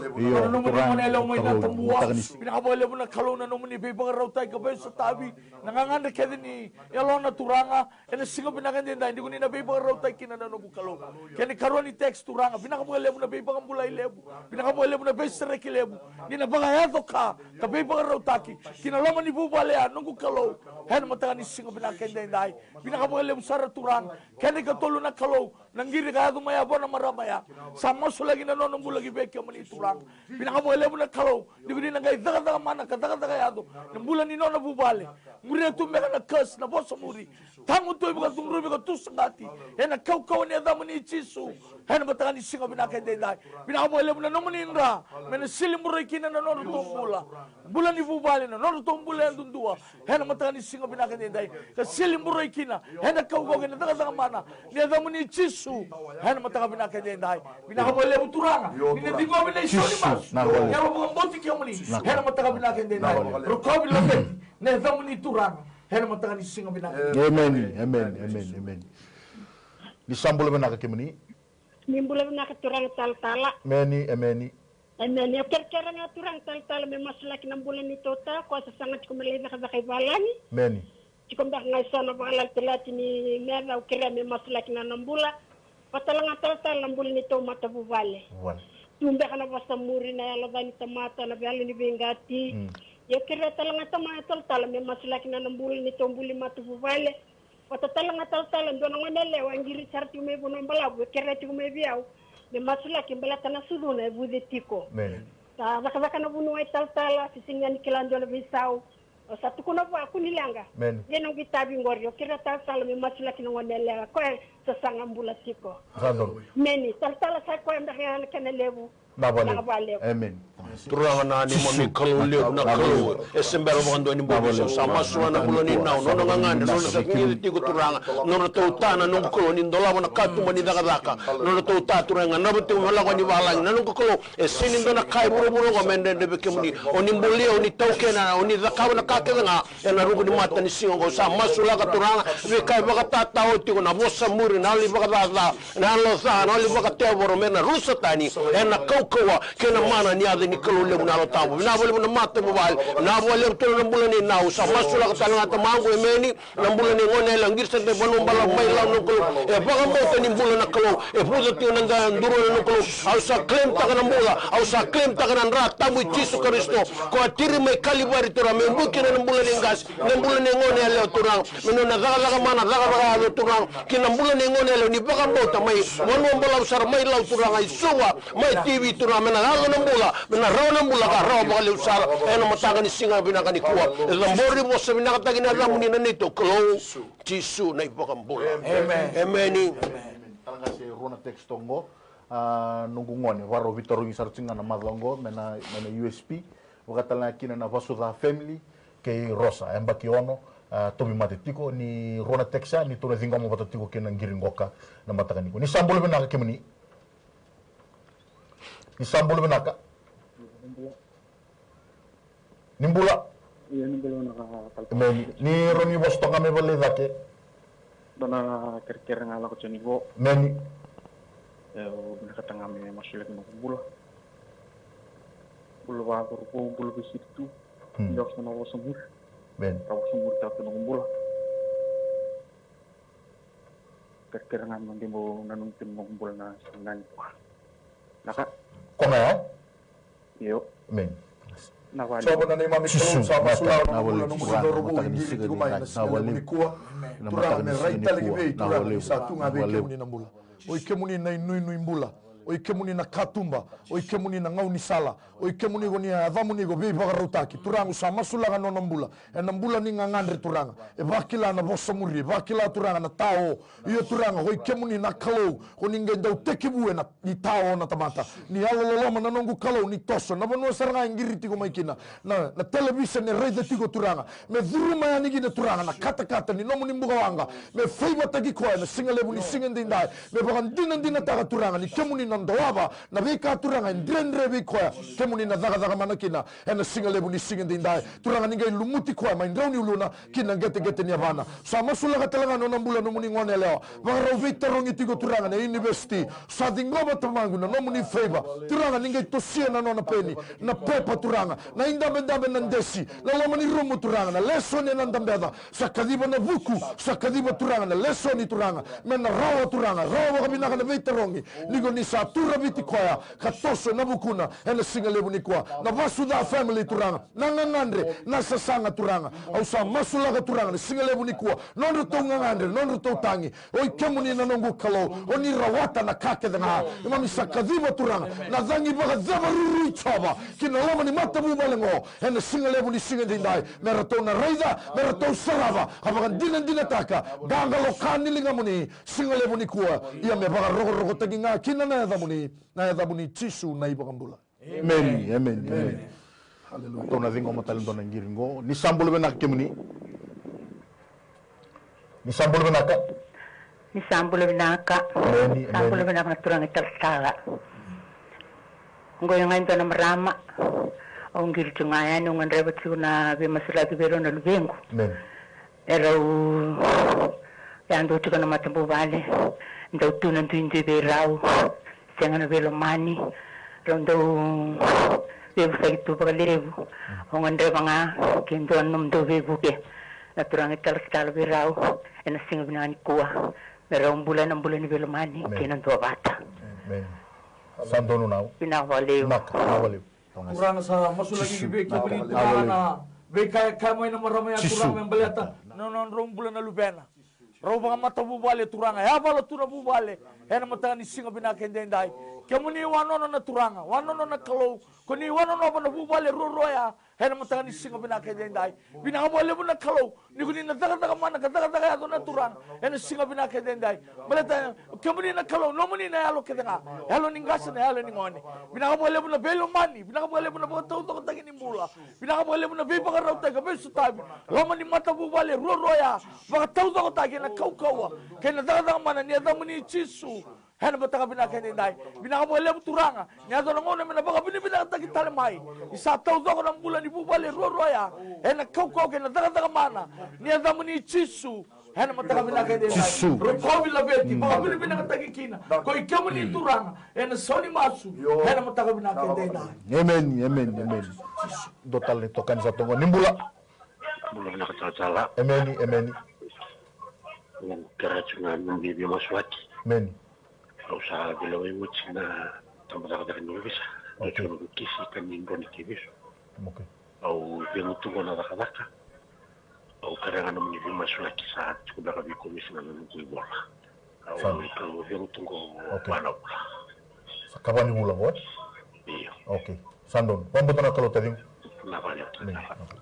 no mo mo na long may na tambua binaka bale mo na kalau na no mo ni be bangaraw tay ka ba sa tabi nanganganda kedi ni elo na turanga ena singa binaka din hindi ko ni na be bangaraw tay kina na no kalau kani karon ni text turanga binaka bale mo na be bangambulay lebu binaka bale mo na be sereki lebu ni na bangayato ka be bangaraw taki kinalama ni bubale no kalau hen mata ni singa binaka din dai binaka bale mo sar turanga kene ka tolu na kalau nangiri ka adu maya bona maramaya sama sulagi na nono bulagi beke mani tulang binaka mo ele na kalau dibini na gai daga daga mana kata yado bulan ni nona bubale muri tu mega na kas na bosa muri tangu tu ibuka tungru ibuka tu sengati ena kau ni adamu ni cisu ena batani singa binaka dendai binaka boleh muna nomuni indra mena silim murai kina na nona tombula bulan ni bubale na nona tombula ndundua ena batani singa binaka dendai ka silim murai kina ena kau ni daga mana ni adamu ni cisu ena batani binaka dendai binaka boleh muturanga ni digo bina isoni mas ya mboti kiamuni ena batani binaka dendai rukobi lobeti ne adamu ni turanga ena batani singa binaka Amen. Ni sambul benaka kimani. Nimbula benaka turang tal-tala. Amen. Amen. Ya kira-kira nga turang tal-tala may masulaki ng bulan ni Tota. Kung sa sangat ko malay nakabakay balani. Amen. Chikom dah nga sana balal tilati ni Mera o kira may masulaki na ng bula. Patalang nga tal-tala ng bulan ni Tota matabubale. Tumbe ka na basta muri na yalaba ni Tamata na biyalo ni Bengati. Ya kira talang nga tal-tala may masulaki na ng bulan ni Tota buli matabubale. Patatalang nga tal-tala doon ang nalewa ang giri sarti may bunong balabu kira ti may biyaw may masulaki balata na suluna bude tiko ta baka na buno ay tal-tala sisingan kilando na bisaw o sa tuko na ba kunilanga yan ang gitabi ngoryo kira tal-tala may masulaki ng nalewa ko sa sangam bulatiko meni tal-tala sa ko ang dakihan kanalebu Amen. Turanga na ni mami kalulio na kalu. Esembero mo kando ni bobo sama suwa na bulani na no nga ngande no sa kingi tigo turanga no to tana no ko ni ndola na katu mani daga daka no to ta turanga na buti wala ko ni wala na no ko esini ndo na kai buru buru ko mende de be kemuni oni mbuli oni tauke na oni zakawa na kake nga na rugo ni mata ni singo ko sama sula ka turanga we kai baka tata o tigo na bosa muri na li baka da na lo sa na li baka te boro mena rusa tani na kawa kena mana ni ada ni kalule na lo tambo na bole na mata mobile na bole to na bulani na usa masula ka talanga tamango emeni na bulani ngone lang girsa de bono bala mai la no ko e baga mo tani bulana kalo e puzo ti na nga nduro no ko au sa claim ta kana mbola au sa claim ta kana ra tamu Jesu Kristo ko atiri mai kalibari to ra me mbuki na bulani ngas na bulani ngone le to ra meno na daga mana daga le to ra kina bulani ngone le ni baga mo ta mai wono mbola usar mai la to ra ngai suwa mai TV to ra mena halo na mbola mena raw na mbola ka raw ba le usar eno mataga ni singa binaka ni kuwa lambori mo sa binaka tagi na lamu ni nito klo Jesu na ibaka mbola amen talanga se rona textongo nungungone waro vitoru sarcinga na madlongo mena USP wakatala kina na Vasudha family ke Rosa embaki ono tobi matetiko ni rona texa ni tore zinga mo matetiko kena ngiringoka na mataganiko ni sambol benaka kemini ni sambol benaka nimbula iya nimbula naka ni roni bosto kami boleh dake dona kira-kira ngala ko chanigo meni binakatanga me masulit mo bula wa ko bulu bisitu yok na wo sumur ben taw sumur ta no bula kira-kira ngam ndi mo nanung tim mo bula na sanan naka kome yo men Sobo na ni mami tulong sama sulaw na mula nung mga robo hindi kumay na sila ni kuwa turang na right talagi be turang ni sa tunga be kemuni na mula oi kemuni na inui mula oi kemuni na katumba oi kemuni na ngau ni sala oi kemuni go ni avamuni go be bagarutaki turang sama sulanga no nambula nambula ni ngangandre turang e bakila na bosomuri bakila turang na tao iyo turang oi kemuni na kalo ko ninge dau tekibu na ni tao na tamata ni alololo na nongu kalo ni toso na bono saranga ngiri tigo maikina na television ne rede tigo turanga me vuruma ya nigi na turanga na kata ni nomu ni mbuga wanga me feiba tagi ko na singalebu ni singendindai me bagan dinan taga turanga ni kemuni na ndoaba na beka turanga ndrendre be ko kemuni na daga mana kina na singalebu ni singendindai turanga ninga lumuti ko ma ndrauni uluna kina gete ni abana sama sula katalanga no nambula no muni ngone leo bagaro vitarongi tigo turanga na university sa dingoba tamangu na nomu ni feiba turanga ninga tosia na nona peni na pepa turanga na indambe na ndesi na lomani rumu turanga na lesoni na ndambeda sakadiba na vuku sakadiba turanga na lesoni turanga mena rawa turanga rawa kabinaka na vitarongi nigo ni sa na tura viti koya katoso na bukuna ena singa lebu ni kwa na vasuda family turanga na ngangandre na sasanga turanga au sa masulaga turanga na singa lebu ni kwa nonro to ngangandre nonro to tangi oi kemuni na nongu kalo oni rawata na kake dana imami sakadiva turanga na zangi baga zabaruri choba kina lama ni matabu malengo ena singa lebu ni singa dindai merato na raida merato sarava abaga dina taka ganga lokani lingamuni singa lebu ni kwa ia me baga rogo taginga kina na yadhamuni tisu na ibagambula. Amen, amen, amen. Hallelujah. Tona zingo matalim tona ngiringo. Ni sambul benak kemuni. Ni sambul benaka. Ni sambul benaka. Sambul benak na turang italsala. Ngoy ngayon tona marama. Ang girjungayan nung anrebot na bimasalagi bero na lubengo. Amen. Pero yan do na matambo vale. Daw tunan tu hindi berau. Siya na velo mani. Rondo bebo sa ito pagalibu. Ang andre mga kintuan nung do bebo ke. Naturang ital berau. Ena singa binani kuwa. Pero ang bulan ni velo mani. Kinan tua bata. Amen. Santo nunaw. Pinawaliw. Nawaliw. Kurang sa masulagi gibeki berita na beka kamay na maramay kurang yang baleta. Nonon rong bulan na lubena. Raw mga mata bubale turanga. Ya bala tuna bubale. Ena mata ni singa binakendendai. Kemuni wanono na turanga. Wanono na kalau. Kuni wanono pa na bubale roroya. Ena mata ni singa binakendendai. Binakabale mo na kalau. Ni kuni na taka mana kataka ato na turanga. Ena singa binakendendai. Baleta kemuni na kalau. Nomuni na yalo kedenga. Yalo ningasa na yalo ningone. Binakabale mo na belo mani. Binakabale mo na pagkatao tagin ni mula. Binakabale mo na beba karaw taga beso tabi. Lama ni mata bubale roroya. Pagkatao tagin na kaukawa kaya nataka mana niya damu ni Chisu hana bataka binakendai binakabole turanga niya do ngone mena baka binakataki talemai isa tau do ng bulan ibu bale roroya hana kaukawa kaya nataka mana niya damu ni Chisu hana mataka binakendai rekobi labeti baka binakataki kina ko ikamu ni turanga hana soni masu hana mataka binakendai amen amen amen total ni tokan sa tongo nimbula Bulan nakacala. amen amen Kerajaan membibi maswati. Amen. Kau sa dilaway mo na tamadakadakan nyo bisa. Okay. Kau kisi kanindro ni kibiso. Okay. Au bimutungo na dakadaka. Au karangan naman yung maswati sa at kung nakabi komisi na naman ko ibola. Au bimutungo panaw. Sa kapan ni ulang ko? Iya. Okay. Sandon, pambuto na kalau tadi.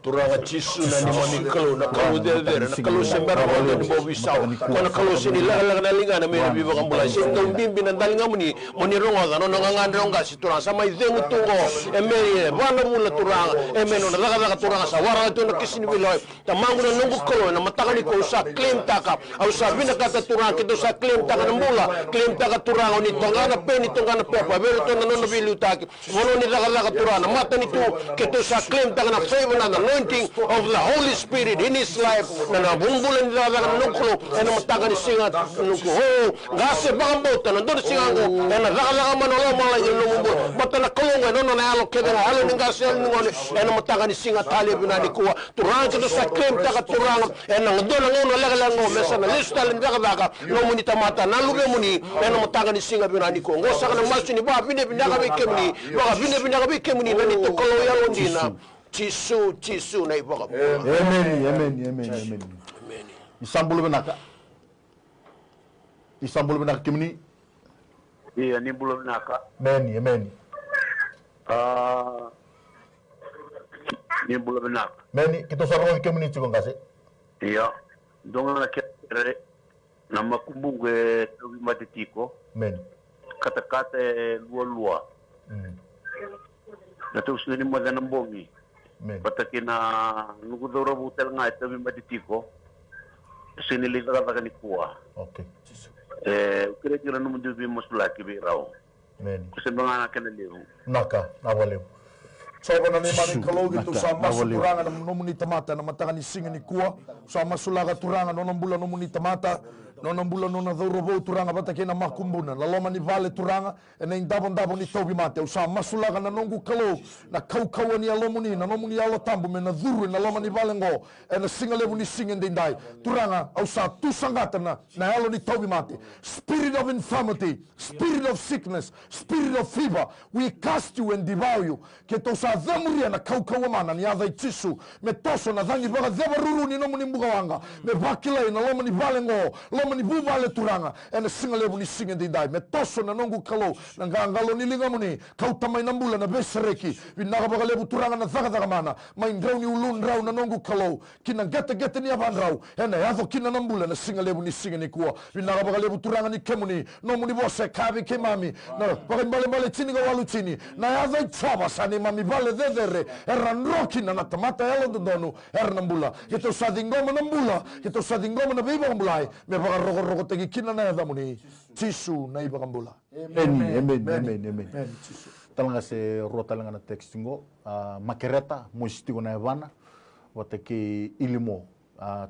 Turanga Chisu na ni moni kalau na kalau der na kalau sembara wala ni bobi saw kana kalau sini la na linga na may biba kan bulay sin tong bimbi na dalinga moni ronga no ngangandre ronga si turanga sa may dengu tungo emeri wala mula turanga emeno na laga turanga sa wara to na kisini biloy tamangu na nungu kalau na matakani ko sa claim taka au sabi na kata turanga kito sa claim taka na mula claim taka turanga ni tongana pe pepa bero to na no bilu taki mono ni laga turanga mata ni to kito sa claim taka na favor na anointing of the Holy Spirit in his life na nabumbulan nila na nuklo na mataga ni singa nuklo gase bakambota na doon singa ko na lakalaka manolo mga yung lumubul bata na kulong no na alo keda na alo ng gase na mataga ni singa tali binani kuwa turang kito sa claim taka turang na doon ang uno lakalango mesa na lista lang baka no muni tamata na lube muni na mataga ni singa binani kuwa ngosa ka ng masu ni ba binabinaka kemni na nito koloyan ondina Chisu na ipo ka. Amen. Isambul benaka. Kimini. Iya, ni bulan benaka. Amen. Ni bulan benaka. Meni, kita sarong kimini cikong kasi. Iya, dong na kere na makumbunge tawi matitiko. Amen. Kata-kata lua-lua. Natus ni mo ng bongi. Patakin na nugudoro butel nga ito matitiko. Siniliga ka ni kuwa. Okay. Kira-kira naman doon mo sulaki biraw. Amen. Kasi mga kanaliw. Naka, nawaliw. So na ni mani kalau gitu sama turangan nomuni tamata na matakan ni singa ni kuwa sama sulaga turangan non bulan nomuni tamata Nona mbula nona dhauro turanga bata kena makumbuna. La loma ni vale turanga ena indabon ni tobi mate. Usa masulaga na nongu kalo na kaukawa ni alomuni na nomuni alo tambu me na dhuru na loma ni vale ngo ena singalebu ni singen dindai. Turanga usa tusangata na alo ni tobi mate. Spirit of infirmity, spirit of sickness, spirit of fever, we cast you and devour you. Keto sa dhamuria na kaukawa mana ni adha itisu me toso na dhangi baga dhabaruru ni nomuni mbuga wanga me vakilai na loma ni vale ngo loma ni buvale turanga ena singalebu ni singen dindai me toso na nongu kalo na ngangalo ni lingamuni kau tamai nambula na besereki vinaga baga lebu turanga na dhaga mana main rau ni ulun rau na nongu kalo kina gete ni aban rau ena yadho kina nambula na singalebu ni singen ni kuwa vinaga baga lebu turanga ni kemuni nomuni bose kavi kemami na baga mbale chini ga walu chini na yadho ichaba sani mami vale dedere eran roki na natamata yalo dodonu nambula kito sadingoma nambula kito sadingoma na biba mbulai me baga rogo tegi kina na yadho muni tisu na iba mbula amen talanga se rotalanga na textingo makereta moistigo na evana wateke ilimo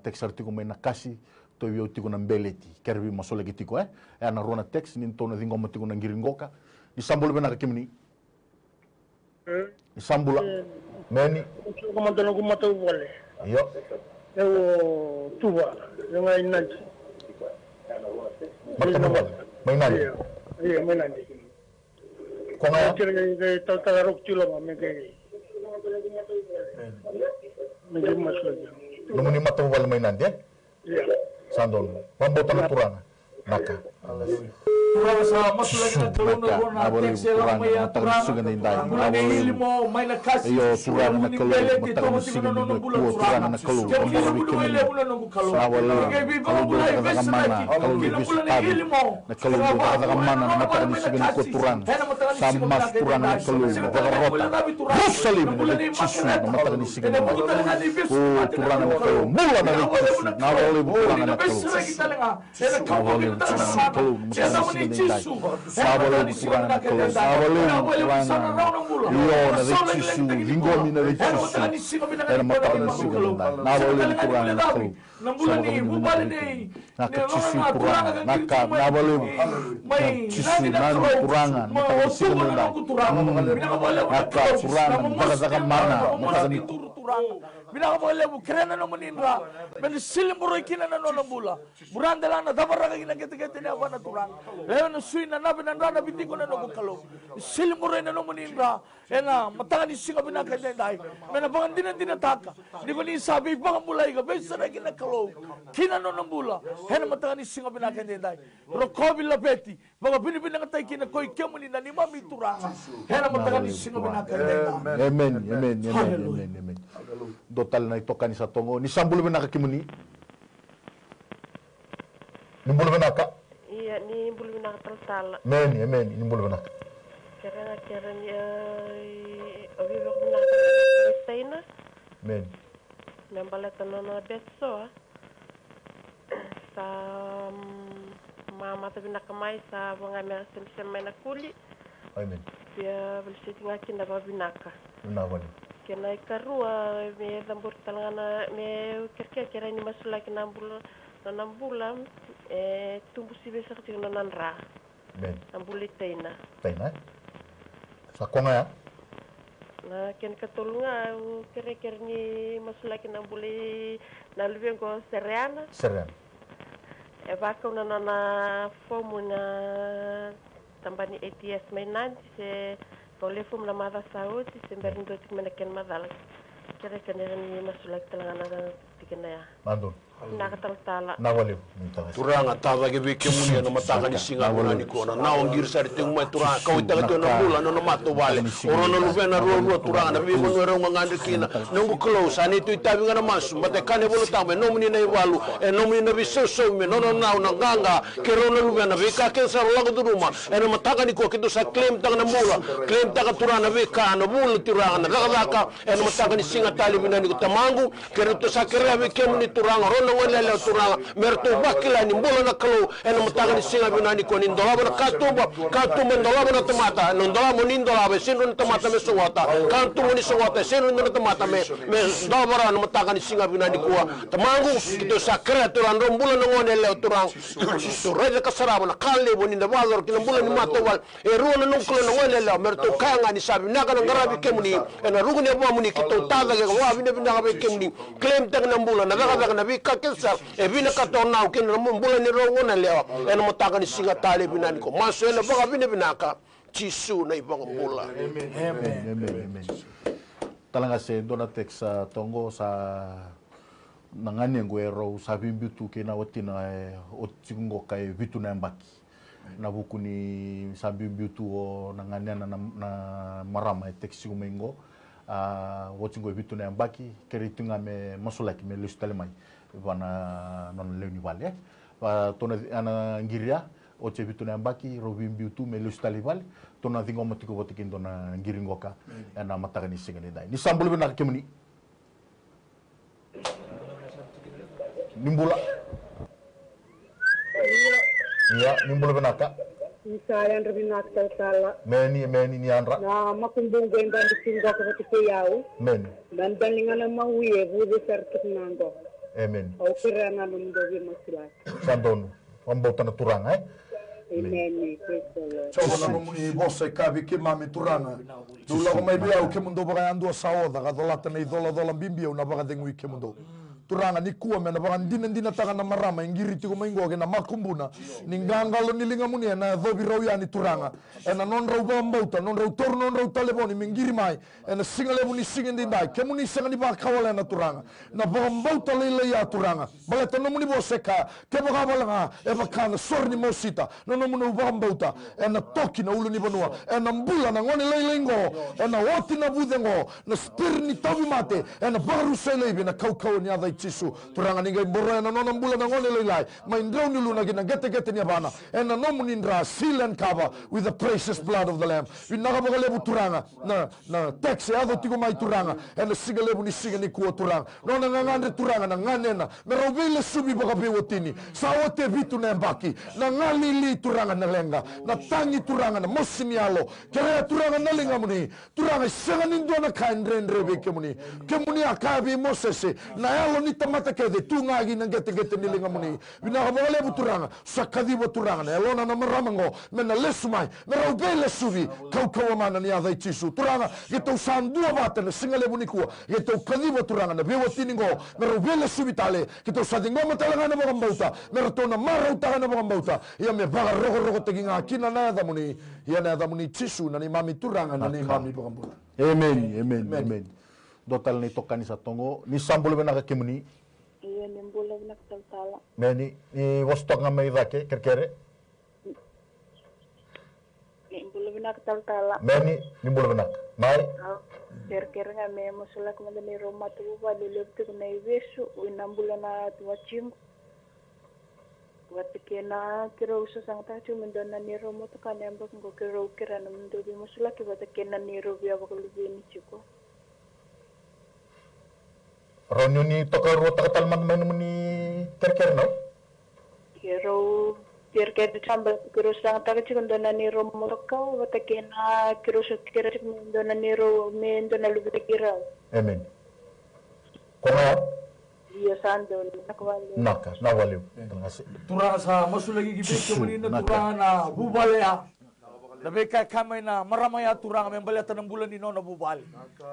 texartigo me na kasi to yotigo na mbeleti kerbi masole kitiko na rona text ni tona dingo matigo na ngiringoka isambula bena kimni isambula meni komandano kumata ubole yo eu tuwa nga inanti mainani iya mainani konga kira tata rok chulo ma me ke me maslo nomuni mata ubole mainani iya sandon pambota na turana naka Turang sa masulagi na tulong na buwan na teksela maya turang bulan ilimo may nakasi turang na kalu matakan sigin ni kuo turang na kalu pambota bikini sawala kalu dua kata mana kalu lebih stabil na kalu dua kata mana na matakan sigin ni kuo turang samas turang na kalu bagarota musalim na cisu na matakan sigin ni kuo turang na kalu mula na cisu na wala turang na kalu na wala turang na kalu matakan Cisu, sabole kurang na kalau sabole kurang iyo na cisu hingomi na cisu era matakan sigin na wala kurang na kalau Nambulani bubale naka cisu kurang naka nabole cisu nan kurang matakan sigin na naka kurang matakan mana matakan Bina mo lebu krena no maninra ben silim boroy kina na no bula buranda la na dabara kina kete ni abana turang leo no suina na ben na bitiko na no kalo silim boroy na no maninra ena mataga ni singa bina kete dai mena bangan din taka di ko ni sabi bangan mulai ka besara kina kalo kina no bula ena mataga ni singa bina kete dai rokobi lapeti baga bini ngatai kina koi kemuni na ni mami turang ena mataga ni singa bina kete dai amen total na itoka ni satongo ni sambulu bena kakimuni ni bulu bena ka iya ni bulu bena tal men ni bulu bena kera ni obi bena steina men nambaleta nona beso sa mama tabi nakamai sa mga merasin semena kuli amen dia beli ngakin da babinaka na wani kena karua me dambur talangana me kira ni masulaki nambula tumbu sibe sakti nanra ben nambuli taina sa konga ya na ken katolunga kira ni masulaki nambuli nalvengo seriana e baka nana fomu na tambani ATS mainanti se Olefum na mada saúde, sempre não tem que meter madala. Quero que nem masulak talangana tikena ya. Mandun. Nakatala. Nawali. Turanga tava ke beke muni na mataka ni singa ni kona. Na ongir sar ting mai turanga kau itaga to na bula no mato vale. Oro no luvena ro turanga na bi mo ro ngande kina. Nungu close ani tu itabi ngana masu mate kane bolo tame no muni na iwalu e no muni na biso me no na ganga ke ro no luvena be ka ke sar lago du ruma. E no mataka ni ko ke do sa claim tanga na mula. Claim tanga turanga be ka no bula turanga na daga e no mataka ni singa tali bina ni tamangu ke ro to sa kere be ke muni turanga ro ngone le turanga mertu bakila ni mbola na kalau ena mataga ni singa binani ko ni ndola na katuba ndola na tomata no ndola mo ni ndola be sinu na tomata me songota kantu mo ni songota sinu na tomata me ndobara na mataga ni singa binani ko tamangu kito sakra turando mbola na ngone le turang surede kasaraba na kalle boni na valor kina mbola ni matawal e ruona no kulo na ngone le mertu kanga ni sabi naga na ngarabi kemuni ena rugune bo muni kito tada ke wa bine bina be kemuni claim tag na mbola na daga na bi kakesa e bina katona kin na mbola ni rongo na lewa ena mataga ni singa tale binani ko maso ena baga bine binaka chisu na ibang mbola amen talanga se dona teksa tongo sa nangani ngwero sa bimbitu kena watina o tingo kai vitu na mbaki na buku ni sa bimbitu o nangani na marama teksi kumengo wotingo vitu na mbaki keritunga me masulaki me lustale mai wana non leuni vale pa tona ana ngiria o che vitu na mbaki robin biutu me lustale vale tona dingo motiko botikin dona ngiringoka ana matagani singene dai ni sambulu bena kemuni nimbula iya nimbula bena ka Saya yang lebih nakal salah. Meni ni andra. Nah, makumbung gendang di sini kau ketika yau. Men. Dan dengan nama wiye bude sertik nando. Amen. Kau kira nando mendobi masalah. Sandon, pembuatan turang Amen. Coba na muni bossa kavi ke mami turanga. Dula ko mai biau ke mundo baga ando saoda ka dola tane dola bimbio na baga dengu ke mundo. Turanga ni kuwa mena baga ndina taga na marama ingiri tiko maingo ke na makumbuna. Ningangalo nilinga muni na dobi rauya ni turanga. Ena non rau bambauta, non rau tor non rau taleboni mingiri mai. Ena singale muni singin dindai. Ke muni singani baga kawale na turanga. Na bambauta lele ya turanga. Baleta no muni bossa ka ke baga balanga e bakana sorni mosita. No muna bambauta ena toki na ulu ni banua ena mbula na ngone leilengo ena oti na budengo na spirni tawi mate ena baru selebe na kau ni ada chisu turanga ninga mbora ena nona mbula na ngone leilai mai ndrau ni luna gina gete ni bana ena nomuni ndra seal and cover with the precious blood of the lamb winaga bagalebu turanga na taxi ado tigo mai turanga ena sigalebu ni sigani kuo turanga nona ngangandre turanga na nganena na robile subi bagabe wotini sawote vitu na mbaki na ngalili turanga na lenga na tangi turanga na mosimialo kere turanga na lenga muni turanga sengani ndona kaindrendre be kemuni akabi mosese na yalo ni tamata kede tungagi na gete ni lenga muni bina habale turanga sakadi turanga na yalo na maramango mena lesumai mera ubele suvi kau mana ni adai chisu turanga geto sandua bata na singale muni kuwa geto kadibo turanga na bewa tiningo mera ubele suvi tale geto sadingo matalanga na bagambauta mera tona marauta na bagambauta ya me baga rogo teginga kina na da muni ya na da muni chisu na ni mami turanga na ni mami bagambauta amen dotal ni tokani sa tongo ni sambul bena ka kimuni iya ni mbula bena tala meni ni wastok nga mai dake kerkere ni mbula bena tala meni ni mbula bena mai kerkere nga me musula kuma ni Roma tu ba lelebte kuna ivesu inambula na tuachim watakena kira usa sang tachu mendona ni Roma tu kana amba ngo kira ukira na mendo bi musula ki watakena ni Roma ya bakalubi ni chiko Ronyo ni toka rota katalman main muni kerker no? Kiro kerker chamba kiro sang tachu mendona ni Roma toka watakena kiro kira mendona ni Roma mendona lubi kira. Amen. Kona Iya sando naka na waliu. Turanga sa masulagi gibeke muni na turanga na bubalea. Nabeka kamay na maramaya turanga membaleta ng bulan ni Nona bubali.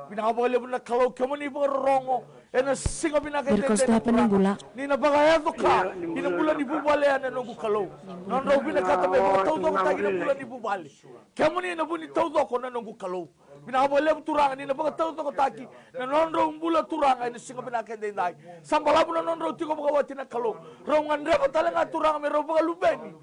Pinakabali mo na kalaw kemuni barongo ena singa pinakatete na ni nabagayato ka ina bulan ni bubalea na nungu kalaw. Non raw pinakatabe mo tawdo ko tagi na bulan ni bubali. Kemuni na buni tawdo ko na nungu kalaw. Pinakabali mo turanga ni nabagatawdo ko tagi na non raw bulan turanga ina singa pinakatete. Sambalabo na non raw tiko bagawati na kalaw. Raw ngandre pa talaga turanga may raw bagalubeni.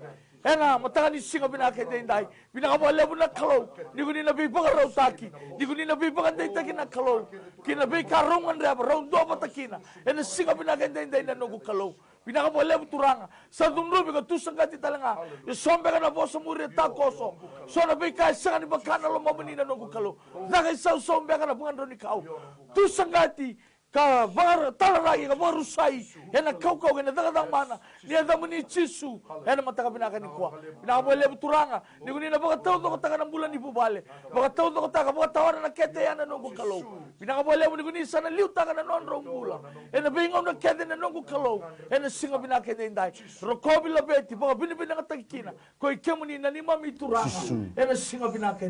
Ena mataga ni singa binakete indai binakabale mo na kalaw ni ko ni nabibaga raw taki ni ko ni nabibaga taki na kalaw kinabi karong andre raw do patakina ena singa binakete indai na nugo kalaw binakabale mo turanga sa dunro biga tusangati talanga isombe kana boso muri takoso so na bika sanga ni bakana lo mamani na nugo kalaw daga sa sombe kana bangandro ni kau tusangati ka talaragi ka barusai ena kau ena dagadang mana ni ada muni cisu ena mataka binaka ni kuwa binaka mo lebu turanga ni kuni na baka tau ko taka ng bulan ni bubale baka tau ko taka baka tawana na kete yana nongo kalau binaka mo lebu ni kuni sana liu taka na nonrong bula ena bingom na kete na nongo kalau ena singa binaka ni indai rokobi labeti baka binaka takikina ko ikemuni na ni mami turanga ena singa binaka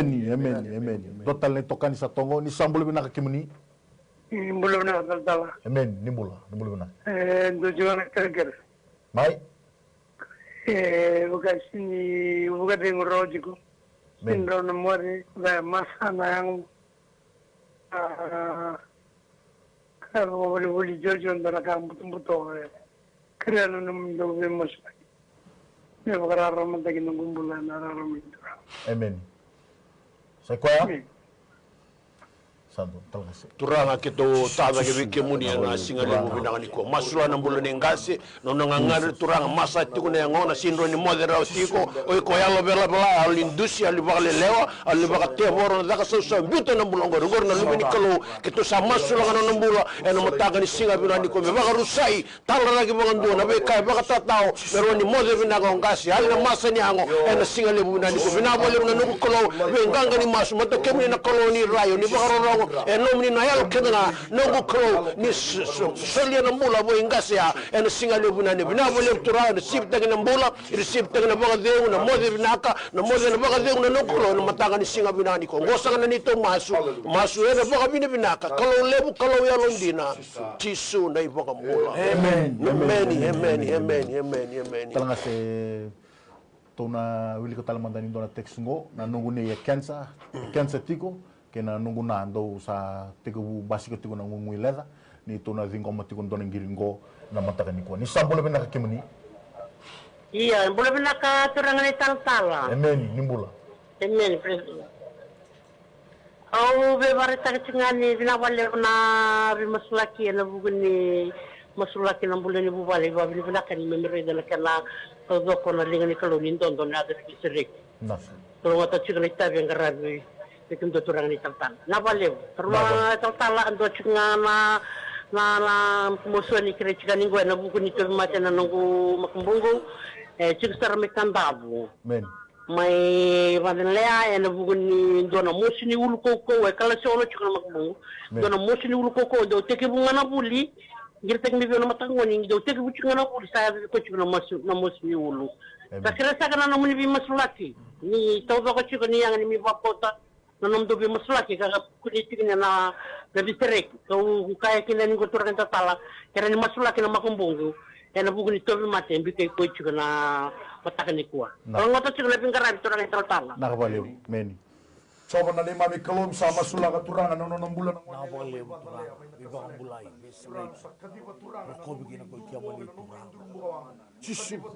ni amen total ni tokan sa tongo ni sambul binaka kimuni Nimbula na tala. Amen, nimbula na. Dojo na kerger. Mai. Bukan dengan rojiku. Sindro na mori da masa na yang kalau boleh jojo ndara kam buto. Kaya na ndo vemos. Ne bagara ramanta kinumbula na ramita. Amen. Sequoia? Santo, turanga kito tada ke wiki muni na singa lebu binanga niko masula na mbulu nengase no ngangare turanga masa tiko ne ngona sindro ni modera tiko o ko yalo bela bela al industria ali bagale lewa ali bagate boro na ka so buto na mbulu ngor ngor na lumini kalo kito sa masula na mbulu eno mataga ni singa binanga niko me baga rusai talara ke bangandu na be kai baga tatao pero ni modera binanga ngase ali na masa ni ango eno singa lebu binanga niko binabo lebu na nuko kalo be nganga ni masu mata kemni na koloni rayo ni baga nomni na yalo kedana nongo kro ni solia na mbula bo ingasia en singa lebu na ne bina bo le tura na sip tag na mbula sip tag na baga deu na mode binaka na mode na baga deu na nongo kro na matanga ni singa bina ni ko ngosa na nito masu e baga bina binaka kalau lebu kalau yalo ndina tisu na iboga mbula amen talanga se tona wili ko talamandani dona texngo na nongo ne ya cancer tiko kena nungu na ando sa tiku basiko tiku na ngungui leda ni tuna vingo matiku ndona ngiringo na mataka ni kwa ni sambole bena kimani iya boleh bena ka turangan ni tala amen nimbula amen president au be barata kingani bina wale na bi masulaki na buguni masulaki na bulani bubale ba bina kan memori de la kana todo con la lingani kaloni ndondo na da kisrik nasa to wata chigani tabi ngarabi ikum turang ni tantan na balew terus tantala ando cunga na musuh ni kira cika ninggu na buku ni tu macam na nunggu makumbungu cik sar mekandabu men mai vaden lea na buku ni dona musuh ni ulu koko kalau solo cika makumbungu dona musuh ni ulu koko do teki bunga na buli girtek mi beno matango ni do teki bucunga na buli saya ko cika na musuh ni ulu takira sakana na muni bi masulati ni tau ko cika ni yang ni mi bapota nanom dobi masulaki kaga kulitiknya na gabi terek kau kaya kina ni gotur kan tatala kera ni masulaki na makumbungu ena buku ni tobi mate mbike ko chuka na matakan ni kuwa kalau ngoto chuka lebih ngaran turang tatala na balew meni coba na ni mami kalom sama sulaka turanga no bulan na balew ibang bulay besrek ko bigina ko kiamani turanga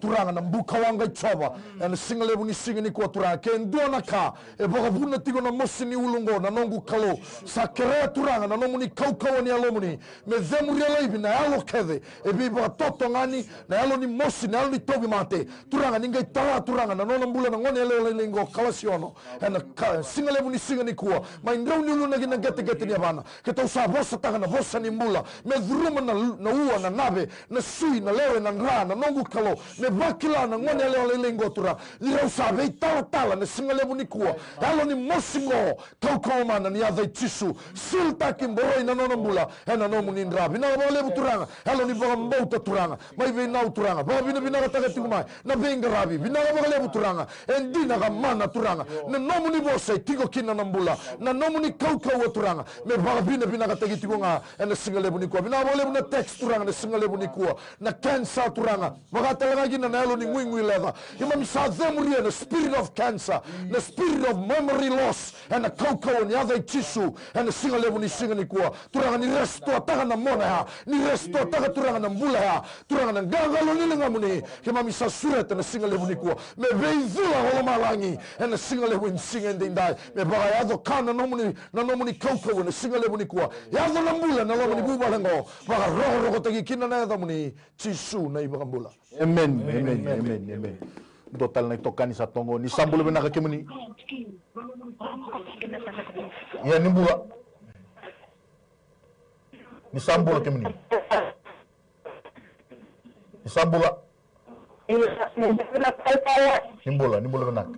turanga na mbukawanga chova na singa lebu ni singa ni kwa turanga ken dona ka e boga buna tigo na mosini ulungo na nongu kalo sa kere turanga na nomuni kau ni alomuni me zemu rela ibi na alo keve e bi boga toto ngani na alo ni mosi na alo ni tobi mate turanga ninga itala turanga na nona mbula na ngone ele lingo kalasiono na singa lebu ni singa ni kwa ma indrau ni ulu na gina gete ni abana keta usa bosa taga na bosa ni mbula me vruma na ua na nabe na sui na lewe na ngra na nongu kalo me bakila na ngone le lengo tura lirau sabe tala na singa lebu ni kuwa alo ni mosingo kau mana ni adai tisu silta kimboroi na nona mbula na nomu ni ndra bina lebu turanga alo ni boga mbauta turanga mai be nau turanga ba bina ka taga tingumai na benga rabi bina boga lebu turanga endina ga mana turanga na nomu ni bose tigo kina na mbula na nomu ni kau turanga me ba bina ka tagi tigonga na singa lebu ni kuwa bina boga lebu na text turanga na singa lebu ni kuwa na cancer turanga talaga gina na elo ni ngui leva ima misadhemuria na spirit of cancer na spirit of memory loss and kau ni adai tisu and singa levu ni singa ni kuwa turanga ni resto ataga na mona ya ni resto ataga turanga na mbula ya turanga na gagalo ni ngamuni kima misasureta na singa levu ni kuwa me veivula holo malangi and singa levu ni singa ndindai me baga yado kana nomuni kau na singa levu ni kuwa yado na mbula na lomo ni bubalengo baga roho tagi kina na yado muni tisu na ibaga mbula amen total na itokani sa tongo ni sambulu bena ka kimuni ya nimbula Ni sambula kemini. Ni sambula. Nimbola benak.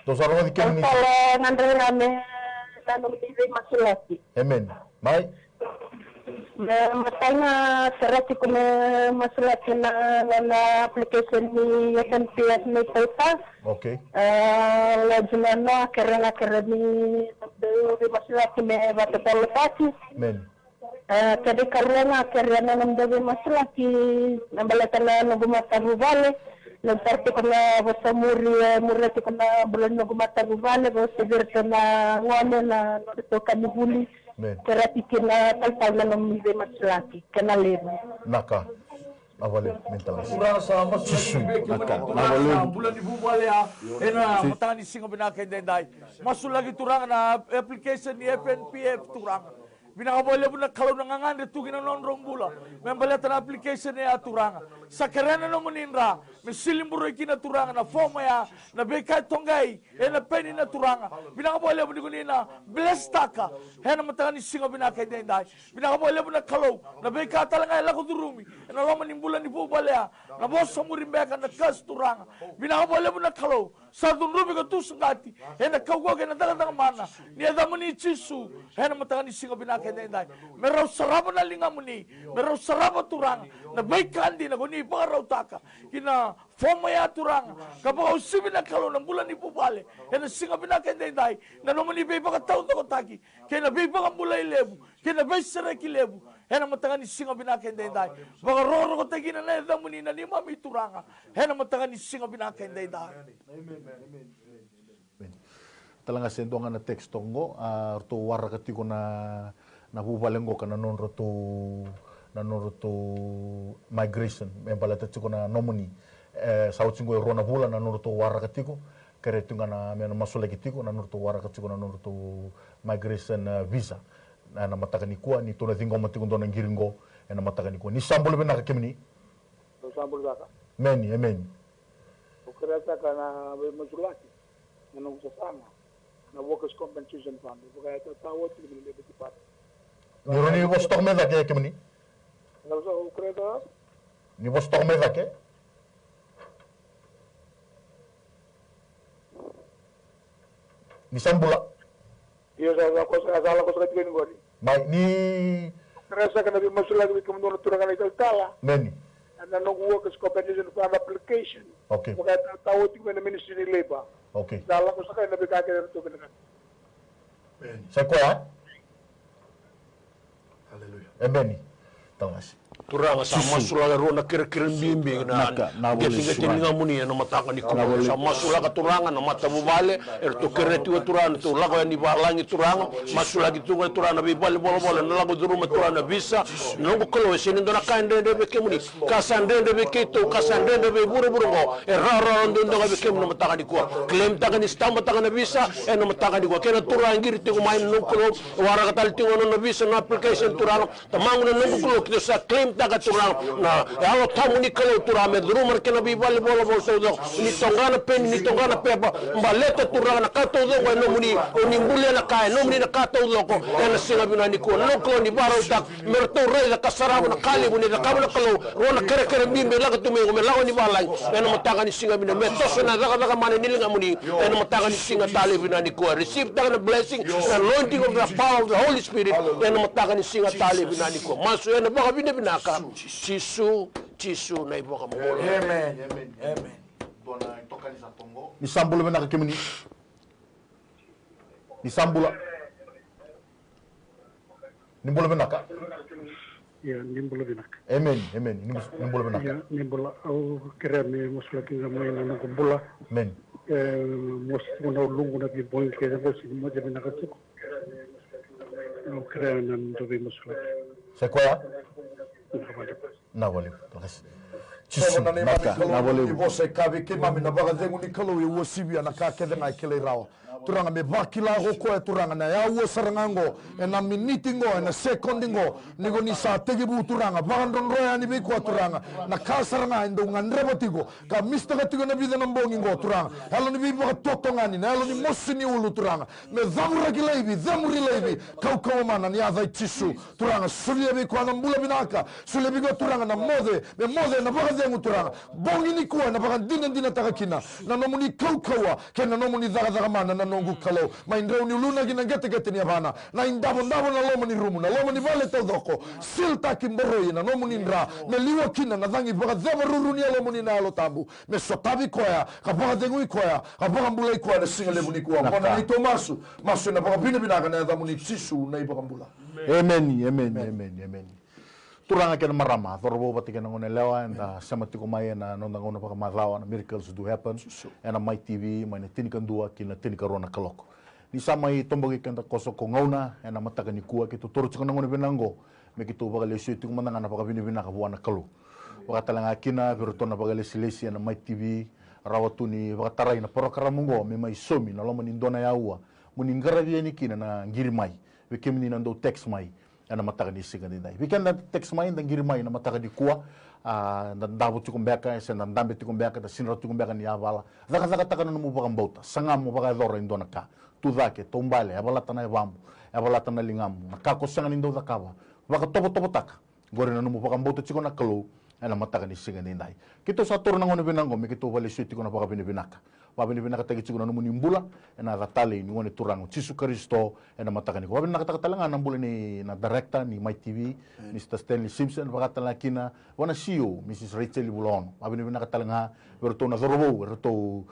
To sarwa di kemini. Nandre rame tanong di masulati. Amen. Mai. Matanya serati ko na masulati na application ni SNPS ni Taipa. Okay. Lajuna na kera ni di masulati me batapalapati. Amen. Jadi karena kerana namdawi masulati nambalatan na nagumata bubale. Nagparti ko na basta murati ko na bulan nagumata bubale. Basta virta na ngone na ito kanibuli. Kera tikin na talpal na namdawi masulati. Kanalema. Naka. Awalin mental. Urasa masulagi naka. Bulan ibu bale ya. Ena matani singa binakay dendai. Masulagi turang na application ni FNPF turang. Binakabole mo na kalau nangangan dito ginanonrong bula. Membalatan application niya turanga. Sa karena no muninra, misilimburo ikina turanga na form ya na bekay tonggay, na peni na turanga. Binakabole mo digunina bless taka. Hena matangan ni singa binakay denday. Binakabole mo na kalau na bekay talangay lako durumi. Na roman imbulan ni bubalya. Na boss sa murimbeka na kas turanga. Binakabole mo na kalau sa dunrubi ka tusangati. Hena kawgo na dagang mana. Niya damani chisu. Hena matangan ni singa binakay kendai merau saraba na linga muni merau saraba turang na baik kandi na guni barau taka kina forma ya turang kapag usibi na kalau ng bulan ni pupale kena singa bina kendai na nomani bay baka tao to taki kena bay baka bulay lebu kena bay saraki lebu hena matangan ni singa bina kendai baka roro ko tagi na na muni na ni mami turanga hena matangan ni singa bina kendai talanga sentonga na teksto ngo to warra katiko na bubalengo kana non roto migration membalata tiko na nomuni sautsingo rona bula na non roto warra katiko kere tunga na mena masole kitiko na non roto warra katiko na non roto migration visa na mataka ni kwa ni tona thingo matiko ndona ngiringo na mataka ni kwa ni sambolo bena ka kemini sambolo baka meni ukreta kana masulati na usasama na workers compensation fund baka tawo tili le department Ni bos tok meda ke kemini? Lalu ukreta? Ni bos tok meda ke? Ni sambula? Iya saya kos kini gori. Baik ni. Kerasa kena masuk lagi ke menurut turangan itu tala. Meni. Anda nunggu workers compensation fund application. Okay. Baka tawo tili na Ministry of Labor. Okay. Salah kos kena bikake itu benar. Saya kuat. Ebeni, tawas. Turanga sa masulaga ro na kira-kira bimbing na geti ninga muni na mataka ni kuno sa masulaga turanga na matabubale to kereti wa turana to lago ni balangi turanga masulagi tunga turana bi bale bolo na lago duruma turana visa nongo kolo sini ndona kande de be kemuni kasande de be kito kasande de be buru ngo raro ndo ndo be kemuna mataka ni ko claim taka ni stamba taka na visa na mataka ni ko kena turangiri tingo mai nongo wara katal tingo no visa na application turanga tamangu na nongo kolo kito sa claim taka turang na alo tamu ni kalau turame rumar kena bi bale bola bol so ni tongana pen ni tongana pepa mbaleta turang na kato do ko no muni oni mbule na kai no muni na kato do ko na singa bina ni ko no ko ni baro tak merto re la kasarabu na kali muni na kabla kalau rona kere kere bimbe la to me la ni balai na matanga ni singa bina meto na daga mane ni nga muni na matanga ni singa tali bina ni ko receive daga blessing and anointing of the power of the Holy Spirit na matanga ni singa tali bina ni ko maso na baka bina binaka Cisu na ibu kamu. Amen. Ni sambula bena kemini. Ni sambula. Ni bola bena ka. Ya, ni bola bena. Amen. Ni bola bena. Ya, ni bola au kira me musula kinga mo ina ko bola. Amen. Mos ko na lungu na bi bol ke da bosi mo je bena ka tu. Au kira na ndo bi musula. C'est quoi? Na wale. Sona ne maka na wale. Você cabe que mami na baga dengu ni kalu e wosibi na ka kede na kele rawa. turanga me bakila go ko turanga na ya wo sarangango na minute ngo na second ngo nigo ni sa tegi bu turanga bagandon roya ni be ko turanga na kasaranga ndo ngandrebo tigo ka mista ka tigo na vida na mbongi ngo turanga halo ni be ba totongani na halo ni mosini ulu turanga me zamura kilaibi zamuri laibi kau kau mana ni azai tisu turanga sulia be ko na mbula binaka sulia be go turanga na mode me mode na bagazengu turanga bongi ni kuwa na bagandina dina takakina na nomuni kau kawa ke na nomuni zaga mana na nongu kalau main reu ni luna gina gete ni abana na indabo na lomo ni rumu na lomo ni vale tau doko silta kimboroi na nomu ni ndra me liwa kina na zangi baga zema ruru ni lomo ni na alo tabu me sotabi koya ka baga dengu koya ka baga mbula koya na singa lebu ni koya kona ni tomasu masu na baga bina kana zamu ni sisu na baga mbula amen turanga kena marama thorbo batika na ngone lewa enda samatiko mai na nonda ngona baga madlawa na miracles do happen and my TV mai na tinikan dua kina tinika rona kaloko ni samai tombogi kanta koso ko ngauna ena mataka ni kua ki to toro tsiko ngone benango me ki to baga le sui tiku mandanga na baga bini bina ka buana kalu baga talanga kina pero tona baga le silesi na my TV rawatuni baga tarai na porokaramungo me mai somi na lomo ni ndona ya ua muni ngaravi ni kina na ngiri mai we kemini na ndo text mai ena mataka ni siga ni dai we can text mai na ngiri mai na mataka di kua na dabu tikumbeka se na ndambe tikumbeka da sinra tikumbeka ni avala zaka taka no mubaga mbota sanga mubaga dora indona ka tudake tombale abalata na vambu abalata na lingamu nakako sanga nindo zakava baka topo taka gore na mubaga mbota chiko na kalo ena mataka ni singa ni dai kito sa torna ngone benango me kito vale suiti kona baka bini binaka babini binaka tagi chiko na numuni mbula ena ratale ni ngone turango Jesu Kristo ena mataka ni ko babini nakataka talanga na mbula ni na director ni My TV Mr. Stanley Simpson baka talakina wana CEO Mrs. Rachel Bulono babini binaka talanga berto na zorobo berto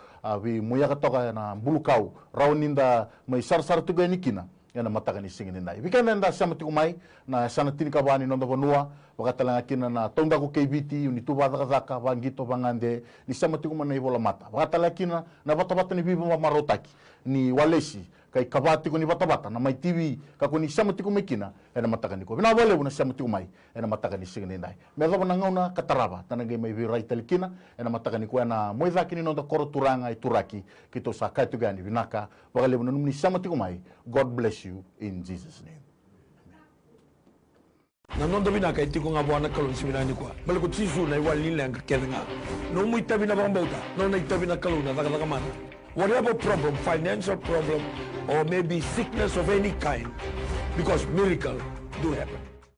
vi moya katoka na mbulukau rauninda mai sar tuga ni kina ena mataka ni singa ni dai vikana nda sama tiku mai na sana tinika bani nondo vanua bakatalanga kina na tonda ko KBT uni tu bada zaka bangito bangande ni sama tiku mana ibola mata bakatalanga kina na bata ni bibo marotaki ni walesi kai kabati ko ni bata na My TV ka ko ni sama tiku mekina ena mataka ni ko bina wale una sama tiku mai ena mataka ni singa ni dai me do na ngauna kataraba tanage mai vi right kina ena mataka ni ko ena moiza kini nondo koro turanga ituraki kito sakai tu gani binaka bakale buna ni sama tiku mai. God bless you in Jesus name. Na nondo bina ka itiko nga buana kalon siminani kwa balik ko tisu na iwali lang kedenga no mu itabi na bang bauta no na itabi na kalon na daga mana whatever problem, financial problem or maybe sickness of any kind, because miracle do happen.